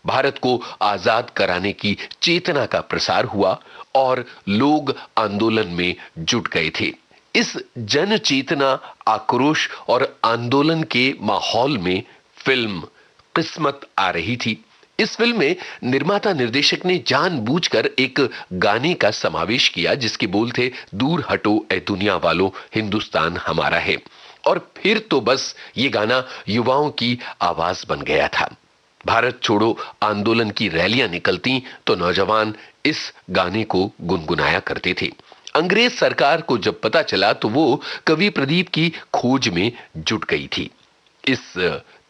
भारत को आजाद कराने की चेतना का प्रसार हुआ और लोग आंदोलन में जुट गए थे। इस जन चेतना, आक्रोश और आंदोलन के माहौल में फिल्म किस्मत आ रही थी। इस फिल्म में निर्माता निर्देशक ने जानबूझकर एक गाने का समावेश किया जिसके बोल थे, दूर हटो ए दुनिया वालों हिंदुस्तान हमारा है। और फिर तो बस ये गाना युवाओं की आवाज बन गया था। भारत छोड़ो आंदोलन की रैलियां निकलती तो नौजवान इस गाने को गुनगुनाया करते थे। अंग्रेज सरकार को जब पता चला तो वो कवि प्रदीप की खोज में जुट गई थी। इस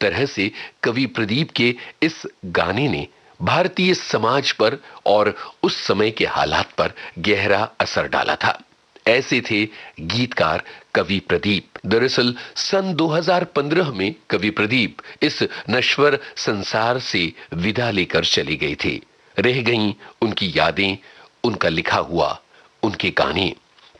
तरह से कवि प्रदीप के इस गाने ने भारतीय समाज पर और उस समय के हालात पर गहरा असर डाला था। ऐसे थे गीतकार कवि प्रदीप। दरअसल सन 2015 में कवि प्रदीप इस नश्वर संसार से विदा लेकर चले गए थे। रह गईं उनकी यादें, उनका लिखा हुआ, उनके गाने।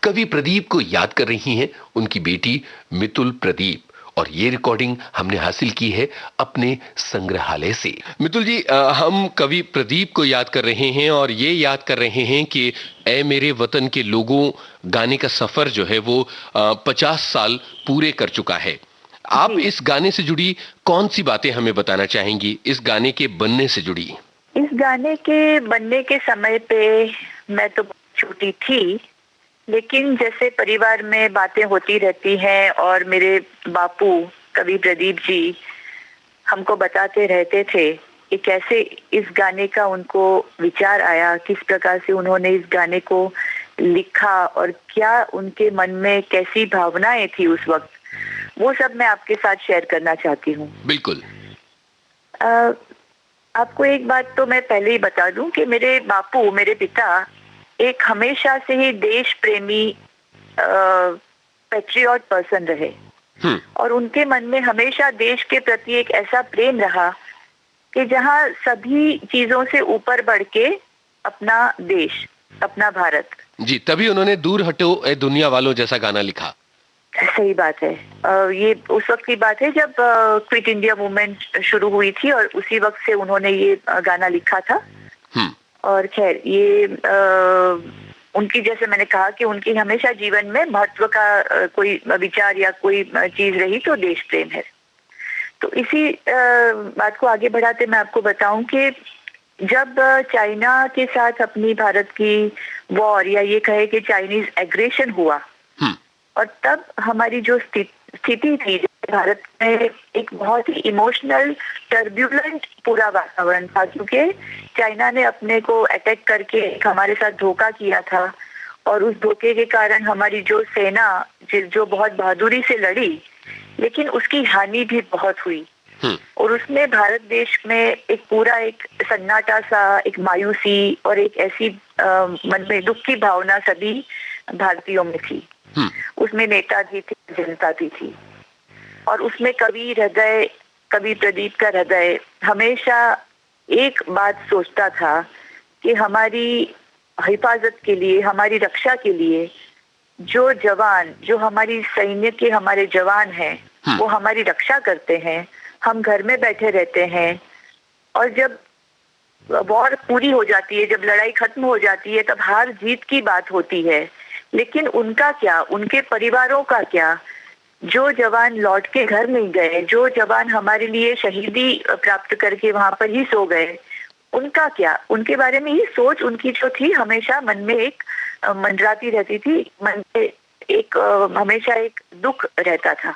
कवि प्रदीप को याद कर रही हैं उनकी बेटी मितुल प्रदीप। और ये रिकॉर्डिंग हमने हासिल की है अपने संग्रहालय से। मितुल जी, हम कवि प्रदीप को याद कर रहे हैं और ये याद कर रहे हैं कि ऐ मेरे वतन के लोगों गाने का सफर जो है वो 50 साल पूरे कर चुका है। आप इस गाने से जुड़ी कौन सी बातें हमें बताना चाहेंगी, इस गाने के बनने से जुड़ी? इस गाने के बनने के समय पे मैं तो छोटी थी, लेकिन जैसे परिवार में बातें होती रहती हैं और मेरे बापू कवि प्रदीप जी हमको बताते रहते थे कि कैसे इस गाने का उनको विचार आया, किस प्रकार से उन्होंने इस गाने को लिखा और क्या उनके मन में कैसी भावनाएं थी उस वक्त, वो सब मैं आपके साथ शेयर करना चाहती हूँ। बिल्कुल। आपको एक बात तो मैं पहले ही बता दूं कि मेरे बापू, मेरे पिता एक हमेशा से ही देश प्रेमी पैट्रियट पर्सन रहे और उनके मन में हमेशा देश के प्रति एक ऐसा प्रेम रहा कि जहां सभी चीजों से ऊपर बढ़ के अपना देश, अपना भारत। जी, तभी उन्होंने दूर हटो ए दुनिया वालों जैसा गाना लिखा। सही बात है। ये उस वक्त की बात है जब क्विट इंडिया मूवमेंट शुरू हुई थी और उसी वक्त से उन्होंने ये गाना लिखा था। और खैर ये उनकी, जैसे मैंने कहा कि उनकी हमेशा जीवन में महत्व का कोई विचार या कोई चीज रही तो देश प्रेम है। तो इसी बात को आगे बढ़ाते मैं आपको बताऊं कि जब चाइना के साथ अपनी भारत की वॉर या ये कहे कि चाइनीज एग्रेशन हुआ और तब हमारी जो स्थिति थी भारत में, एक बहुत ही इमोशनल टर्ब्यूलेंट पूरा वातावरण था, क्योंकि चाइना ने अपने को अटैक करके हमारे साथ धोखा किया था और उस धोखे के कारण हमारी जो सेना जो बहुत बहादुरी से लड़ी, लेकिन उसकी हानि भी बहुत हुई और उसमें भारत देश में एक पूरा एक सन्नाटा सा, एक मायूसी और एक ऐसी मन में दुख की भावना सभी भारतीयों में थी। उसमें नेता भी थे, जनता भी थी और उसमें कवि हृदय, कवि प्रदीप का हृदय हमेशा एक बात सोचता था कि हमारी हिफाजत के लिए, हमारी रक्षा के लिए जो जवान, जो हमारी सैन्य के हमारे जवान हैं, वो हमारी रक्षा करते हैं। हम घर में बैठे रहते हैं और जब वॉर पूरी हो जाती है, जब लड़ाई खत्म हो जाती है, तब हार जीत की बात होती है, लेकिन उनका क्या, उनके परिवारों का क्या, जो जवान लौट के घर नहीं गए, जो जवान हमारे लिए शहीदी प्राप्त करके वहां पर ही सो गए, उनका क्या, उनके बारे में ही सोच उनकी जो थी हमेशा मन में एक मंडराती रहती थी, मन में एक हमेशा एक दुख रहता था।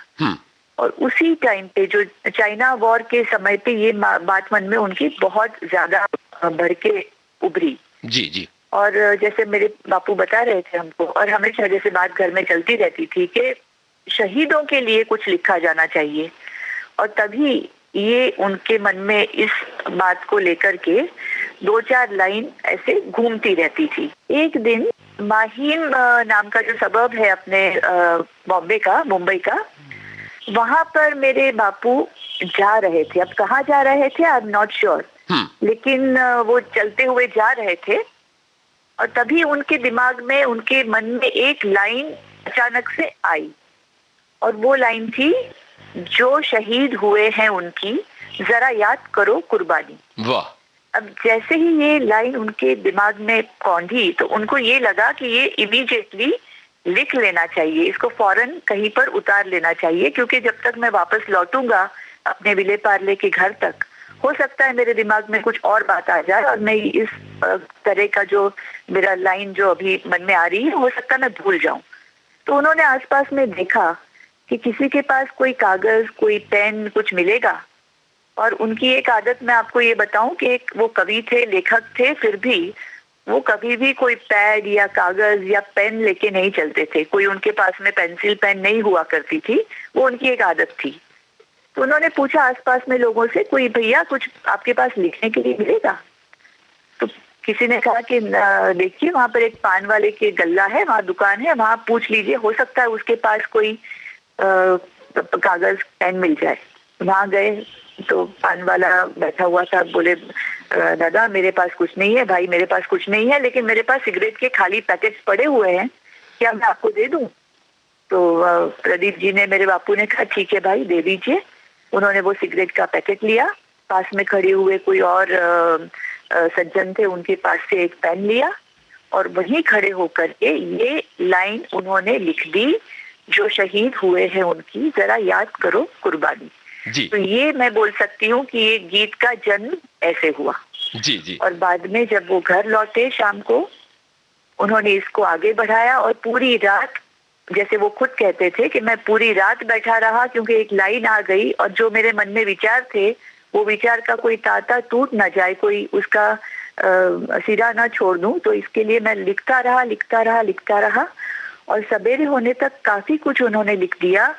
और उसी टाइम पे जो चाइना वॉर के समय पे ये बात मन में उनकी बहुत ज्यादा बढ़ के उभरी। जी जी। और जैसे मेरे बापू बता रहे थे हमको, और हमेशा जैसे बात घर में चलती रहती थी कि शहीदों के लिए कुछ लिखा जाना चाहिए, और तभी ये उनके मन में इस बात को लेकर के 2-4 लाइन ऐसे घूमती रहती थी। एक दिन माहिम नाम का जो सबब है अपने बॉम्बे का, मुंबई का, वहां पर मेरे बापू जा रहे थे। अब कहाँ जा रहे थे आई एम नॉट श्योर, लेकिन वो चलते हुए जा रहे थे और तभी उनके दिमाग में, उनके मन में एक लाइन अचानक से आई और वो लाइन थी, जो शहीद हुए हैं उनकी जरा याद करो कुर्बानी। वाह। अब जैसे ही ये लाइन उनके दिमाग में कौंधी तो उनको ये लगा कि ये इमीडिएटली लिख लेना चाहिए, इसको फौरन कहीं पर उतार लेना चाहिए, क्योंकि जब तक मैं वापस लौटूंगा अपने विले पार्ले के घर तक, हो सकता है मेरे दिमाग में कुछ और बात आ जाए और मैं इस तरह का जो मेरा लाइन जो अभी मन में आ रही है, हो सकता है मैं भूल जाऊं। तो उन्होंने आसपास में देखा कि किसी के पास कोई कागज, कोई पेन, कुछ मिलेगा। और उनकी एक आदत मैं आपको ये बताऊं कि एक वो कवि थे, लेखक थे, फिर भी वो कभी भी कोई पैड या कागज या पेन लेके नहीं चलते थे। कोई उनके पास में पेंसिल पेन नहीं हुआ करती थी, वो उनकी एक आदत थी। तो उन्होंने पूछा आसपास में लोगों से, कोई भैया कुछ आपके पास लिखने के लिए मिलेगा? तो किसी ने कहा कि देखिए वहां पर एक पान वाले के गल्ला है, वहां दुकान है, वहां पूछ लीजिए, हो सकता है उसके पास कोई कागज पेन मिल जाए। वहां गए तो पान वाला बैठा हुआ था, बोले दादा मेरे पास कुछ नहीं है, भाई मेरे पास कुछ नहीं है, लेकिन मेरे पास सिगरेट के खाली पैकेट्स पड़े हुए हैं, क्या मैं आपको दे दूं? तो प्रदीप जी ने, मेरे बापू ने कहा ठीक है भाई दे दीजिए। उन्होंने वो सिगरेट का पैकेट लिया, पास में खड़े हुए कोई और सज्जन थे, उनके पास से एक पेन लिया और वहीं खड़े होकर के ये लाइन उन्होंने लिख दी, जो शहीद हुए हैं उनकी जरा याद करो कुर्बानी। जी। तो ये मैं बोल सकती हूँ कि ये गीत का जन्म ऐसे हुआ। जी जी। और बाद में जब वो घर लौटे शाम को, उन्होंने इसको आगे बढ़ाया और पूरी रात, जैसे वो खुद कहते थे कि मैं पूरी रात बैठा रहा क्योंकि एक लाइन आ गई और जो मेरे मन में विचार थे वो विचार का कोई तांता टूट ना जाए, कोई उसका सिरा ना छोड़ दूं, तो इसके लिए मैं लिखता रहा और सवेरे होने तक काफी कुछ उन्होंने लिख दिया।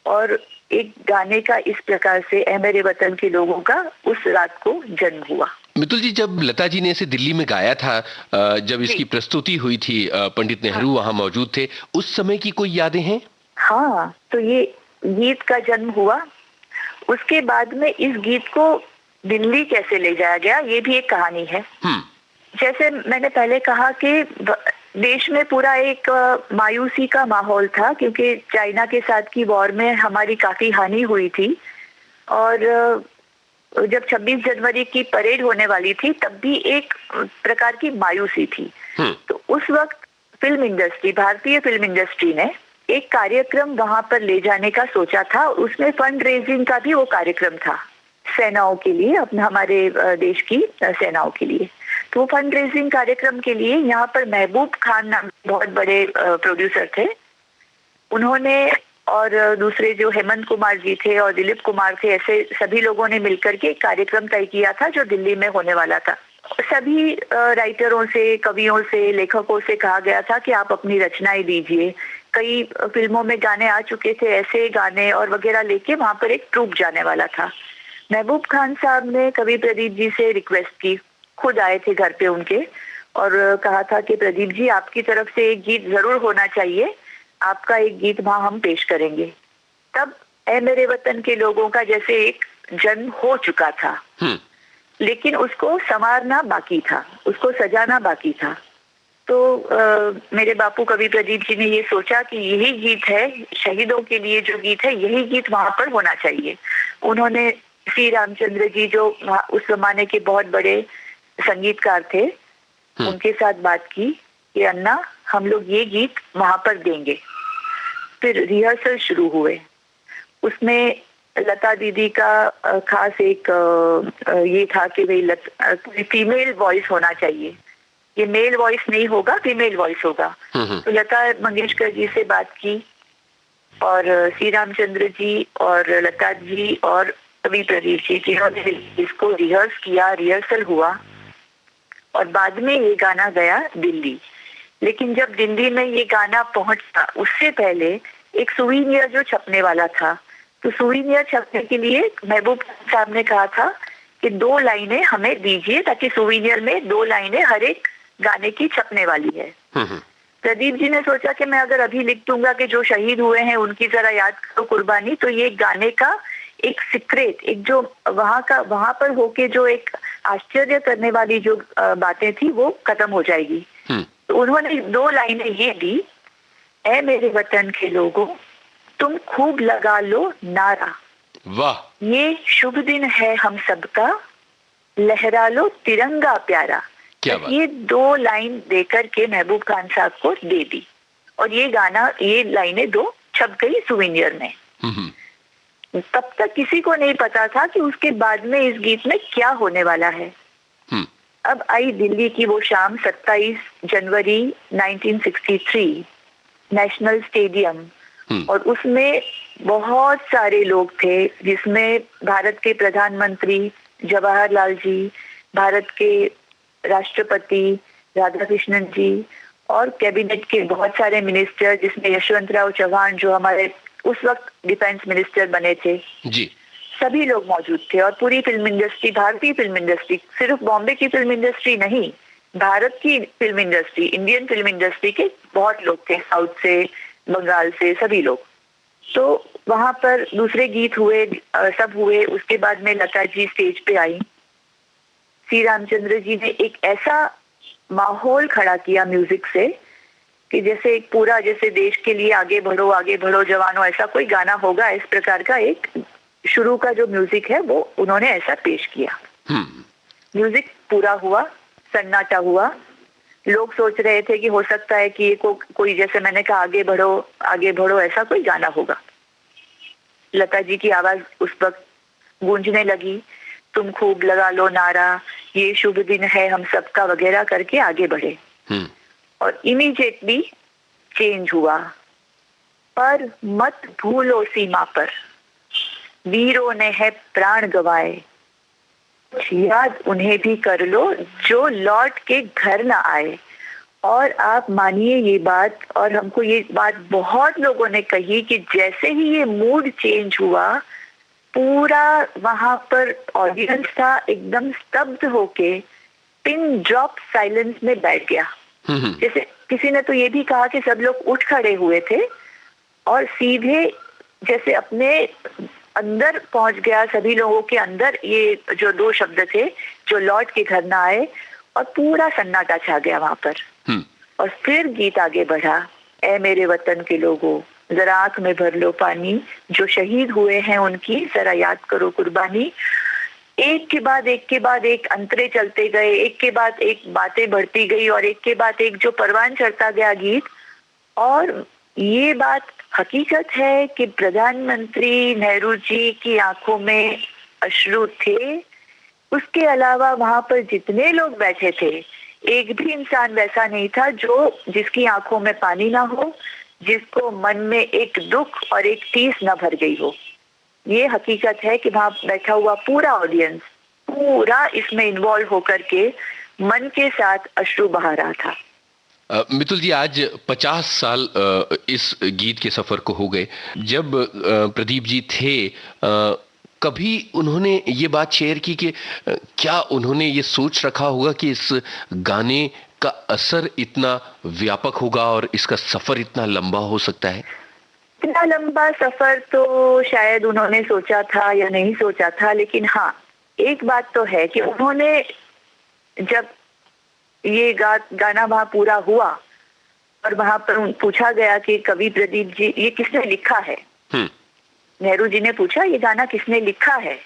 और एक गाने का इस प्रकार से ऐ मेरे वतन के लोगों का उस रात को जन्म हुआ। मितुल जी, जब लता जी ने इसे दिल्ली में गाया था, जब इसकी प्रस्तुति हुई थी, पंडित नेहरू वहाँ मौजूद थे, उस समय की कोई यादें हैं? हाँ, तो ये गीत का जन्म हुआ। उसके बाद में इस गीत को दिल्ली कैसे ले जाया गया, ये भी एक कहानी है। जैसे मैंने पहले कहा कि देश में पूरा एक मायूसी का माहौल था क्योंकि चाइना के साथ की वॉर में हमारी काफी हानि हुई थी। और जब 26 जनवरी की परेड होने वाली थी तब भी एक प्रकार की मायूसी थी। तो उस वक्त फिल्म इंडस्ट्री, भारतीय फिल्म इंडस्ट्री ने एक कार्यक्रम वहां पर ले जाने का सोचा था। उसमें फंड रेजिंग का भी वो कार्यक्रम था सेनाओं के लिए, अपने हमारे देश की सेनाओं के लिए। तो वो फंड रेजिंग कार्यक्रम के लिए यहाँ पर महबूब खान नाम बहुत बड़े प्रोड्यूसर थे, उन्होंने और दूसरे जो हेमंत कुमार जी थे और दिलीप कुमार थे, ऐसे सभी लोगों ने मिलकर के कार्यक्रम तय किया था जो दिल्ली में होने वाला था। सभी राइटरों से, कवियों से, लेखकों से कहा गया था कि आप अपनी रचनाएं दीजिए। कई फिल्मों में गाने आ चुके थे, ऐसे गाने और वगैरह लेके वहां पर एक ट्रूप जाने वाला था। महबूब खान साहब ने कवि प्रदीप जी से रिक्वेस्ट की, खुद आए थे घर पे उनके और कहा था कि प्रदीप जी आपकी तरफ से एक गीत जरूर होना चाहिए, आपका एक गीत वहां हम पेश करेंगे। तब ऐ मेरे वतन के लोगों का जैसे एक जन्म हो चुका था, लेकिन उसको संवारना बाकी था, उसको सजाना बाकी था। तो मेरे बापू कवि प्रदीप जी ने ये सोचा कि यही गीत है, शहीदों के लिए जो गीत है यही गीत वहां पर होना चाहिए। उन्होंने श्री रामचंद्र जी जो उस जमाने के बहुत बड़े संगीतकार थे, उनके साथ बात की कि अन्ना हम लोग ये गीत वहां पर देंगे। फिर रिहर्सल शुरू हुए, उसमें लता दीदी का खास एक ये था कि भाई फीमेल वॉइस होना चाहिए, ये मेल वॉइस नहीं होगा, फीमेल वॉइस होगा। तो लता मंगेशकर जी से बात की और श्री रामचंद्र जी और लता जी और कवि प्रदीप जी, जिन्होंने इसको रिहर्स किया, रिहर्सल हुआ और बाद में ये गाना गया दिल्ली। लेकिन जब दिल्ली में ये गाना पहुंचा उससे पहले एक सुवीनियर जो छपने वाला था, तो सुवीनियर छपने के लिए महबूब साहब ने कहा था कि 2 लाइनें हमें दीजिए ताकि सुवीनियर में 2 लाइनें हर एक गाने की छपने वाली है। प्रदीप जी ने सोचा कि मैं अगर अभी लिख दूंगा कि जो शहीद हुए हैं उनकी जरा याद करो कुर्बानी, तो ये गाने का एक सीक्रेट, एक जो वहां पर होके जो एक आश्चर्य करने वाली जो बातें थी वो खत्म हो जाएगी। तो उन्होंने 2 लाइनें ये दी, ऐ मेरे वतन के लोगों तुम खूब लगा लो नारा, वाह, ये शुभ दिन है हम सबका, लहरा लो तिरंगा प्यारा। क्या बात। ये 2 लाइन देकर के महबूब खान साहब को दे दी और ये गाना, ये लाइनें 2 छप गई सुवीनियर में। तब तक किसी को नहीं पता था कि उसके बाद में इस गीत में क्या होने वाला है। अब आई दिल्ली की वो शाम, 27 जनवरी 1963, नेशनल स्टेडियम, और उसमें बहुत सारे लोग थे, जिसमें भारत के प्रधानमंत्री जवाहरलाल जी, भारत के राष्ट्रपति राधाकृष्णन जी और कैबिनेट के बहुत सारे मिनिस्टर, जिसमें यशवंतराव चौहान जो हमारे उस वक्त डिफेंस मिनिस्टर बने थे जी, सभी लोग मौजूद थे। और पूरी फिल्म इंडस्ट्री, भारतीय फिल्म इंडस्ट्री, सिर्फ बॉम्बे की फिल्म इंडस्ट्री नहीं, भारत की film industry, Indian film industry के बहुत लोग थे, साउथ से, बंगाल से, सभी लोग। तो वहां पर दूसरे गीत हुए, सब हुए। उसके बाद में लता जी स्टेज पे आई। श्री रामचंद्र जी ने एक ऐसा माहौल खड़ा किया म्यूजिक से कि जैसे एक पूरा जैसे देश के लिए आगे बढ़ो जवानों, ऐसा कोई गाना होगा, इस प्रकार का एक शुरू का जो म्यूजिक है वो उन्होंने ऐसा पेश किया। म्यूजिक पूरा हुआ, सन्नाटा हुआ। लोग सोच रहे थे कि हो सकता है कि कोई जैसे मैंने कहा आगे बढ़ो ऐसा कोई गाना होगा। लता जी की आवाज उस वक्त गूंजने लगी, तुम खूब लगा लो नारा, ये शुभ दिन है हम सबका वगैरह करके आगे बढ़े। और इमीडिएटली चेंज हुआ। पर मत भूलो सीमा पर वीरों ने है प्राण गवाए, याद उन्हें भी कर लो जो लौट के घर ना आए। और आप मानिए ये बात, और हमको ये बात बहुत लोगों ने कही कि जैसे ही ये मूड चेंज हुआ, पूरा वहां पर ऑडियंस था एकदम स्तब्ध होके पिन ड्रॉप साइलेंस में बैठ गया। जैसे किसी ने तो ये भी कहा कि सब लोग उठ खड़े हुए थे और सीधे जैसे अपने अंदर पहुंच गया, सभी लोगों के अंदर ये जो दो शब्द थे, जो लौट के घर ना आए, और पूरा सन्नाटा छा गया वहां पर। और फिर गीत आगे बढ़ा, ऐ मेरे वतन के लोगों जरा आंख में भर लो पानी, जो शहीद हुए हैं उनकी जरा याद करो कुर्बानी। एक के बाद एक अंतरे चलते गए, एक के बाद एक बातें बढ़ती गई, और एक के बाद एक जो परवान चढ़ता गया गीत। और ये बात हकीकत है कि प्रधानमंत्री नेहरू जी की आंखों में अश्रु थे। उसके अलावा वहां पर जितने लोग बैठे थे, एक भी इंसान वैसा नहीं था जिसकी आंखों में पानी ना हो, जिसको मन में एक दुख और एक टीस न भर गई हो। ये हकीकत है कि वहां बैठा हुआ पूरा ऑडियंस पूरा इसमें इन्वॉल्व होकर के मन के साथ अश्रु बहा रहा था। मितुल जी, आज 50 साल इस गीत के सफर को हो गए। जब प्रदीप जी थे, कभी उन्होंने ये बात शेयर की कि क्या उन्होंने ये सोच रखा होगा कि इस गाने का असर इतना व्यापक होगा और इसका सफर इतना लंबा हो सकता है? इतना लंबा सफर तो शायद उन्होंने सोचा था या नहीं सोचा था, लेकिन हाँ एक बात तो है कि उन्होंने जब ये गाना वहां पूरा हुआ और वहां पर पूछा गया कि कवि प्रदीप जी ये किसने लिखा है, नेहरू जी ने पूछा ये गाना किसने लिखा है,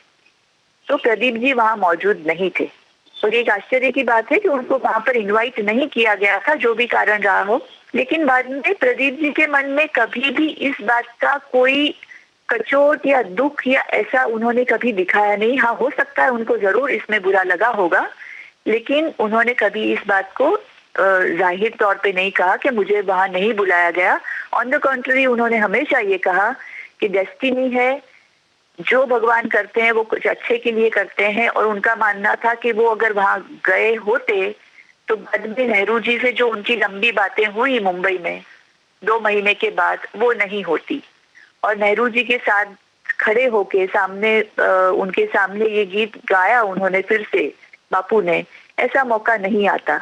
तो प्रदीप जी वहां मौजूद नहीं थे। और एक आश्चर्य की बात है कि उनको वहां पर इनवाइट नहीं किया गया था, जो भी कारण रहा हो। लेकिन बाद में प्रदीप जी के मन में कभी भी इस बात का कोई कचोट या दुख या ऐसा उन्होंने कभी दिखाया नहीं। हाँ, हो सकता है उनको जरूर इसमें बुरा लगा होगा, लेकिन उन्होंने कभी इस बात को जाहिर तौर पे नहीं कहा कि मुझे वहां नहीं बुलाया गया। ऑन द कॉन्ट्ररी उन्होंने हमेशा ये कहा कि डेस्टिनी है, जो भगवान करते हैं वो कुछ अच्छे के लिए करते हैं। और उनका मानना था कि वो अगर वहां गए होते तो बाद में नेहरू जी से जो उनकी लंबी बातें हुई मुंबई में 2 महीने के बाद, वो नहीं होती। और नेहरू जी के साथ खड़े होके सामने उनके सामने ये गीत गाया उन्होंने फिर से, बापू ने, ऐसा मौका नहीं आता।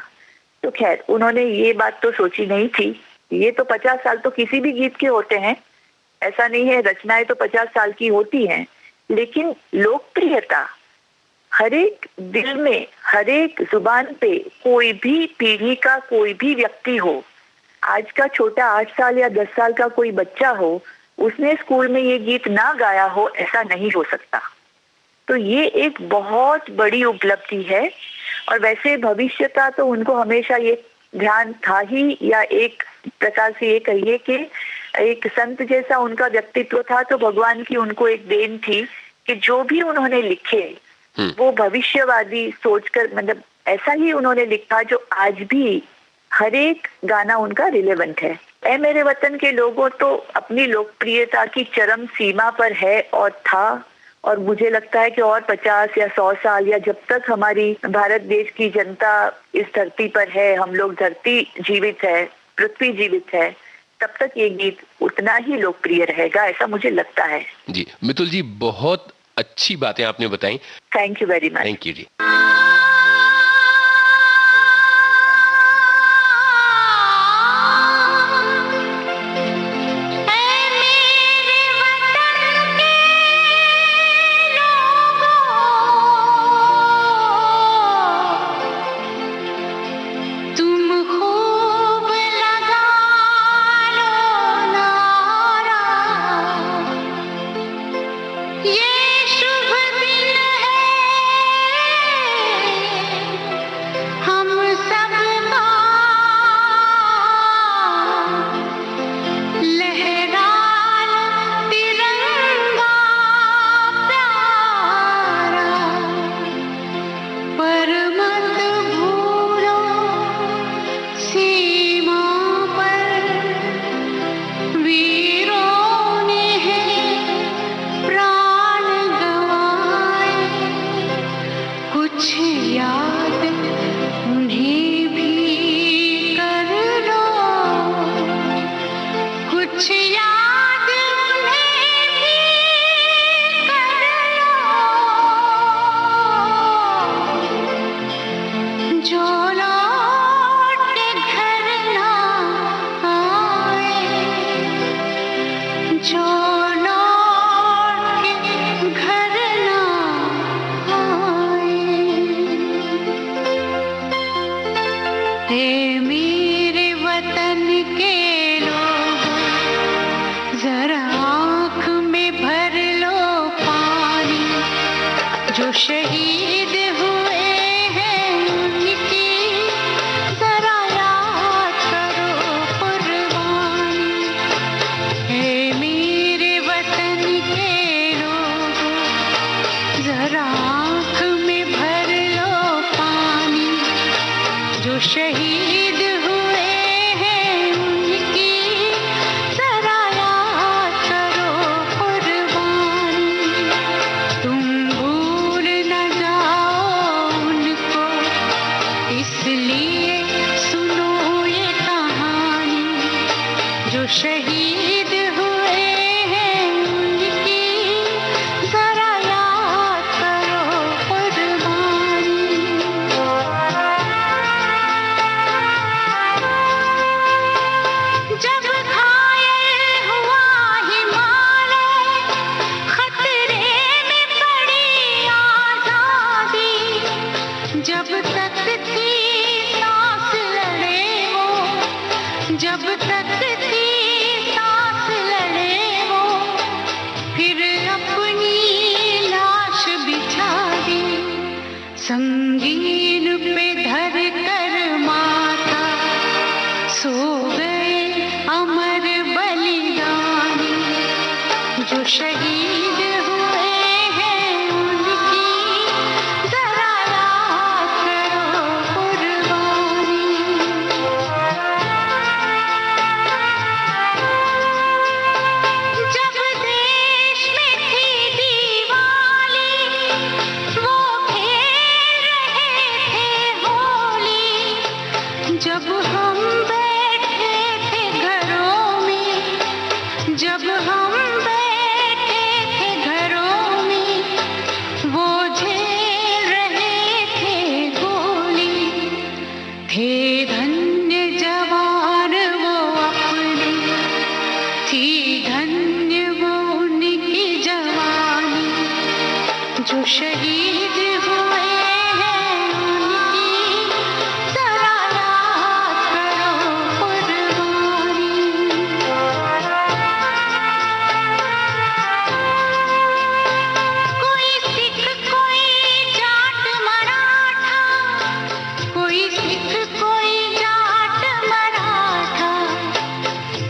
तो खैर उन्होंने ये बात तो सोची नहीं थी। ये तो 50 साल तो किसी भी गीत के होते हैं, ऐसा नहीं है, रचनाएं तो 50 साल की होती हैं, लेकिन लोकप्रियता हर एक दिल में, हर एक जुबान पे, कोई भी पीढ़ी का कोई भी व्यक्ति हो, आज का छोटा 8 साल या 10 साल का कोई बच्चा हो, उसने स्कूल में ये गीत ना गाया हो, ऐसा नहीं हो सकता। तो ये एक बहुत बड़ी उपलब्धि है। और वैसे भविष्य का तो उनको हमेशा ये ध्यान था ही, या एक प्रकार से ये कहिए कि एक संत जैसा उनका व्यक्तित्व था। तो भगवान की उनको एक देन थी कि जो भी उन्होंने लिखे वो भविष्यवादी सोचकर, मतलब ऐसा ही उन्होंने लिखा जो आज भी हर एक गाना उनका रिलेवेंट है। ऐ मेरे वतन के लोगों तो अपनी लोकप्रियता की चरम सीमा पर है और था, और मुझे लगता है कि और 50 या 100 साल, या जब तक हमारी भारत देश की जनता इस धरती पर है, हम लोग धरती जीवित है, पृथ्वी जीवित है, तब तक ये गीत उतना ही लोकप्रिय रहेगा, ऐसा मुझे लगता है। जी मितुल जी, बहुत अच्छी बातें आपने बताई। Thank you very much. Thank you जी। तुम खूब लगा हे मेरे वतन के लोगों, जरा आँख में भर लो पानी, जो शहीद हुए हैं उनकी जरा याद करो कुर्बानी। हे मेरे वतन के लोगों, जरा आँख में भर लो पानी, जो शहीद हुए हैं उनकी जरा याद करो कुर्बानी। तुम भूल न जाओ उनको, इसलिए सुनो ये कहानी, जो शहीद हुए हैं उनकी जरा याद करो कुर्बानी। जब घायल हुआ हिमालय, खतरे में पड़ी आजादी, जब तक थी सांस लड़े वो, जब तक थी सांस लड़े वो, फिर अपनी लाश बिछा दी, संगीन पे धर कर माथा, सो गए अमर बलिदानी, जो शहीद हुए हैं उनकी जरा याद करो कुर्बानी। जब देश में थी दीवाली, वो खेल रहे थे होली, जब हम बैठे थे घरों में, जब हम बैठे थे घरों में, वो झेल रहे थे गोली। थे धन्य जवान वो अपने, थी धन्य वो उनकी जवानी, जो शहीद हुए हैं उनकी जरा याद करो कुर्बानी। कोई सिख कोई जाट मराठा, कोई सिख कोई जाट मराठा,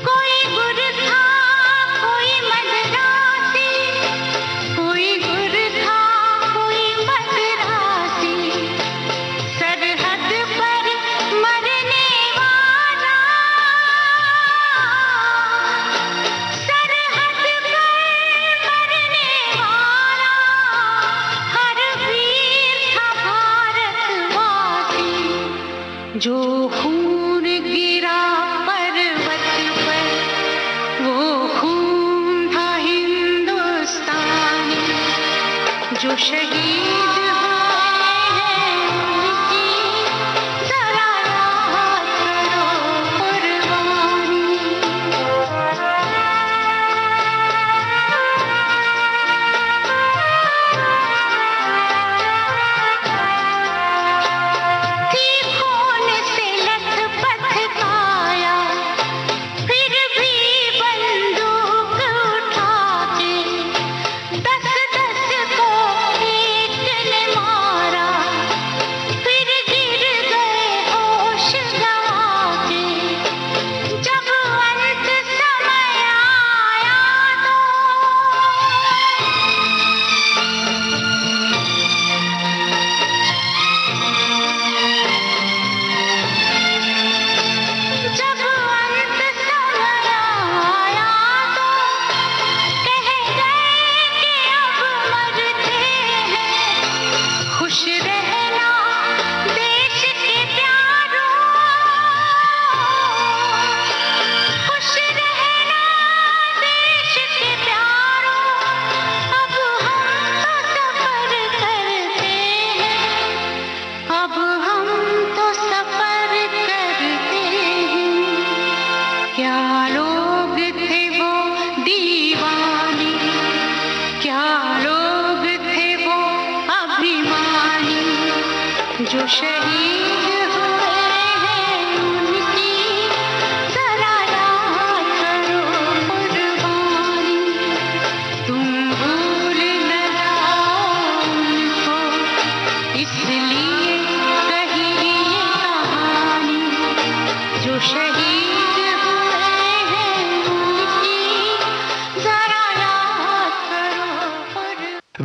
कोई गुरखा कोई मद्रासी, कोई गुरखा कोई मद्रासी, सरहद पर मरने वाला, सरहद पर मरने वाला, हर वीर था भारतवासी, जो खून गिरा पर्वत पर, वो खून था हिंदुस्तानी, जो शहीद हुए हैं उनकी जरा याद करो कुर्बानी। थी खून से लथपथ काया, फिर भी बंदूक उठा के 10-10 को एक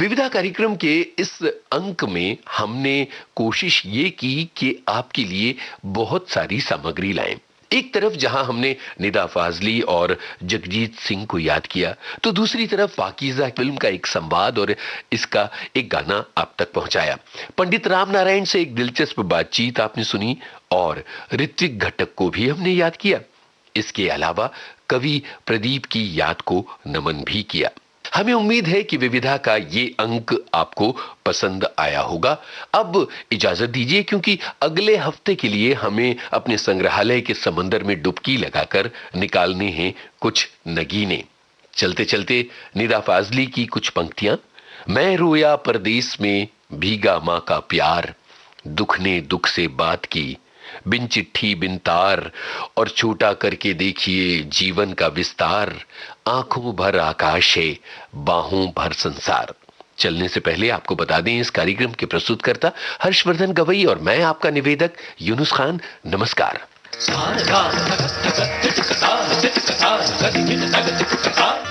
विविधा कार्यक्रम के इस अंक में हमने कोशिश ये की कि आपके लिए बहुत सारी सामग्री लाएं। एक तरफ जहां हमने निदा फाजली और जगजीत सिंह को याद किया, तो दूसरी तरफ पाकीज़ा फिल्म का एक संवाद और इसका एक गाना आप तक पहुंचाया। पंडित राम नारायण से एक दिलचस्प बातचीत आपने सुनी और ऋत्विक घटक को भी हमने याद किया। इसके अलावा कवि प्रदीप की याद को नमन भी किया। हमें उम्मीद है कि विविधा का ये अंक आपको पसंद आया होगा। अब इजाजत दीजिए, क्योंकि अगले हफ्ते के लिए हमें अपने संग्रहालय के समंदर में डुबकी लगाकर निकालने हैं कुछ नगीने। चलते चलते निदा फाजली की कुछ पंक्तियां। मैं रोया परदेस में भीगा मां का प्यार, दुख ने दुख से बात की, बिन चिट्ठी बिन तार, और छोटा करके देखिए जीवन का विस्तार, आंखों भर आकाश है बाहों भर संसार। चलने से पहले आपको बता दें, इस कार्यक्रम के प्रस्तुतकर्ता हर्षवर्धन गवई और मैं आपका निवेदक यूनुस खान। नमस्कार।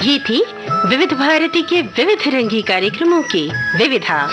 ये थी विविध भारती के विविध रंगी कार्यक्रमों की विविधा।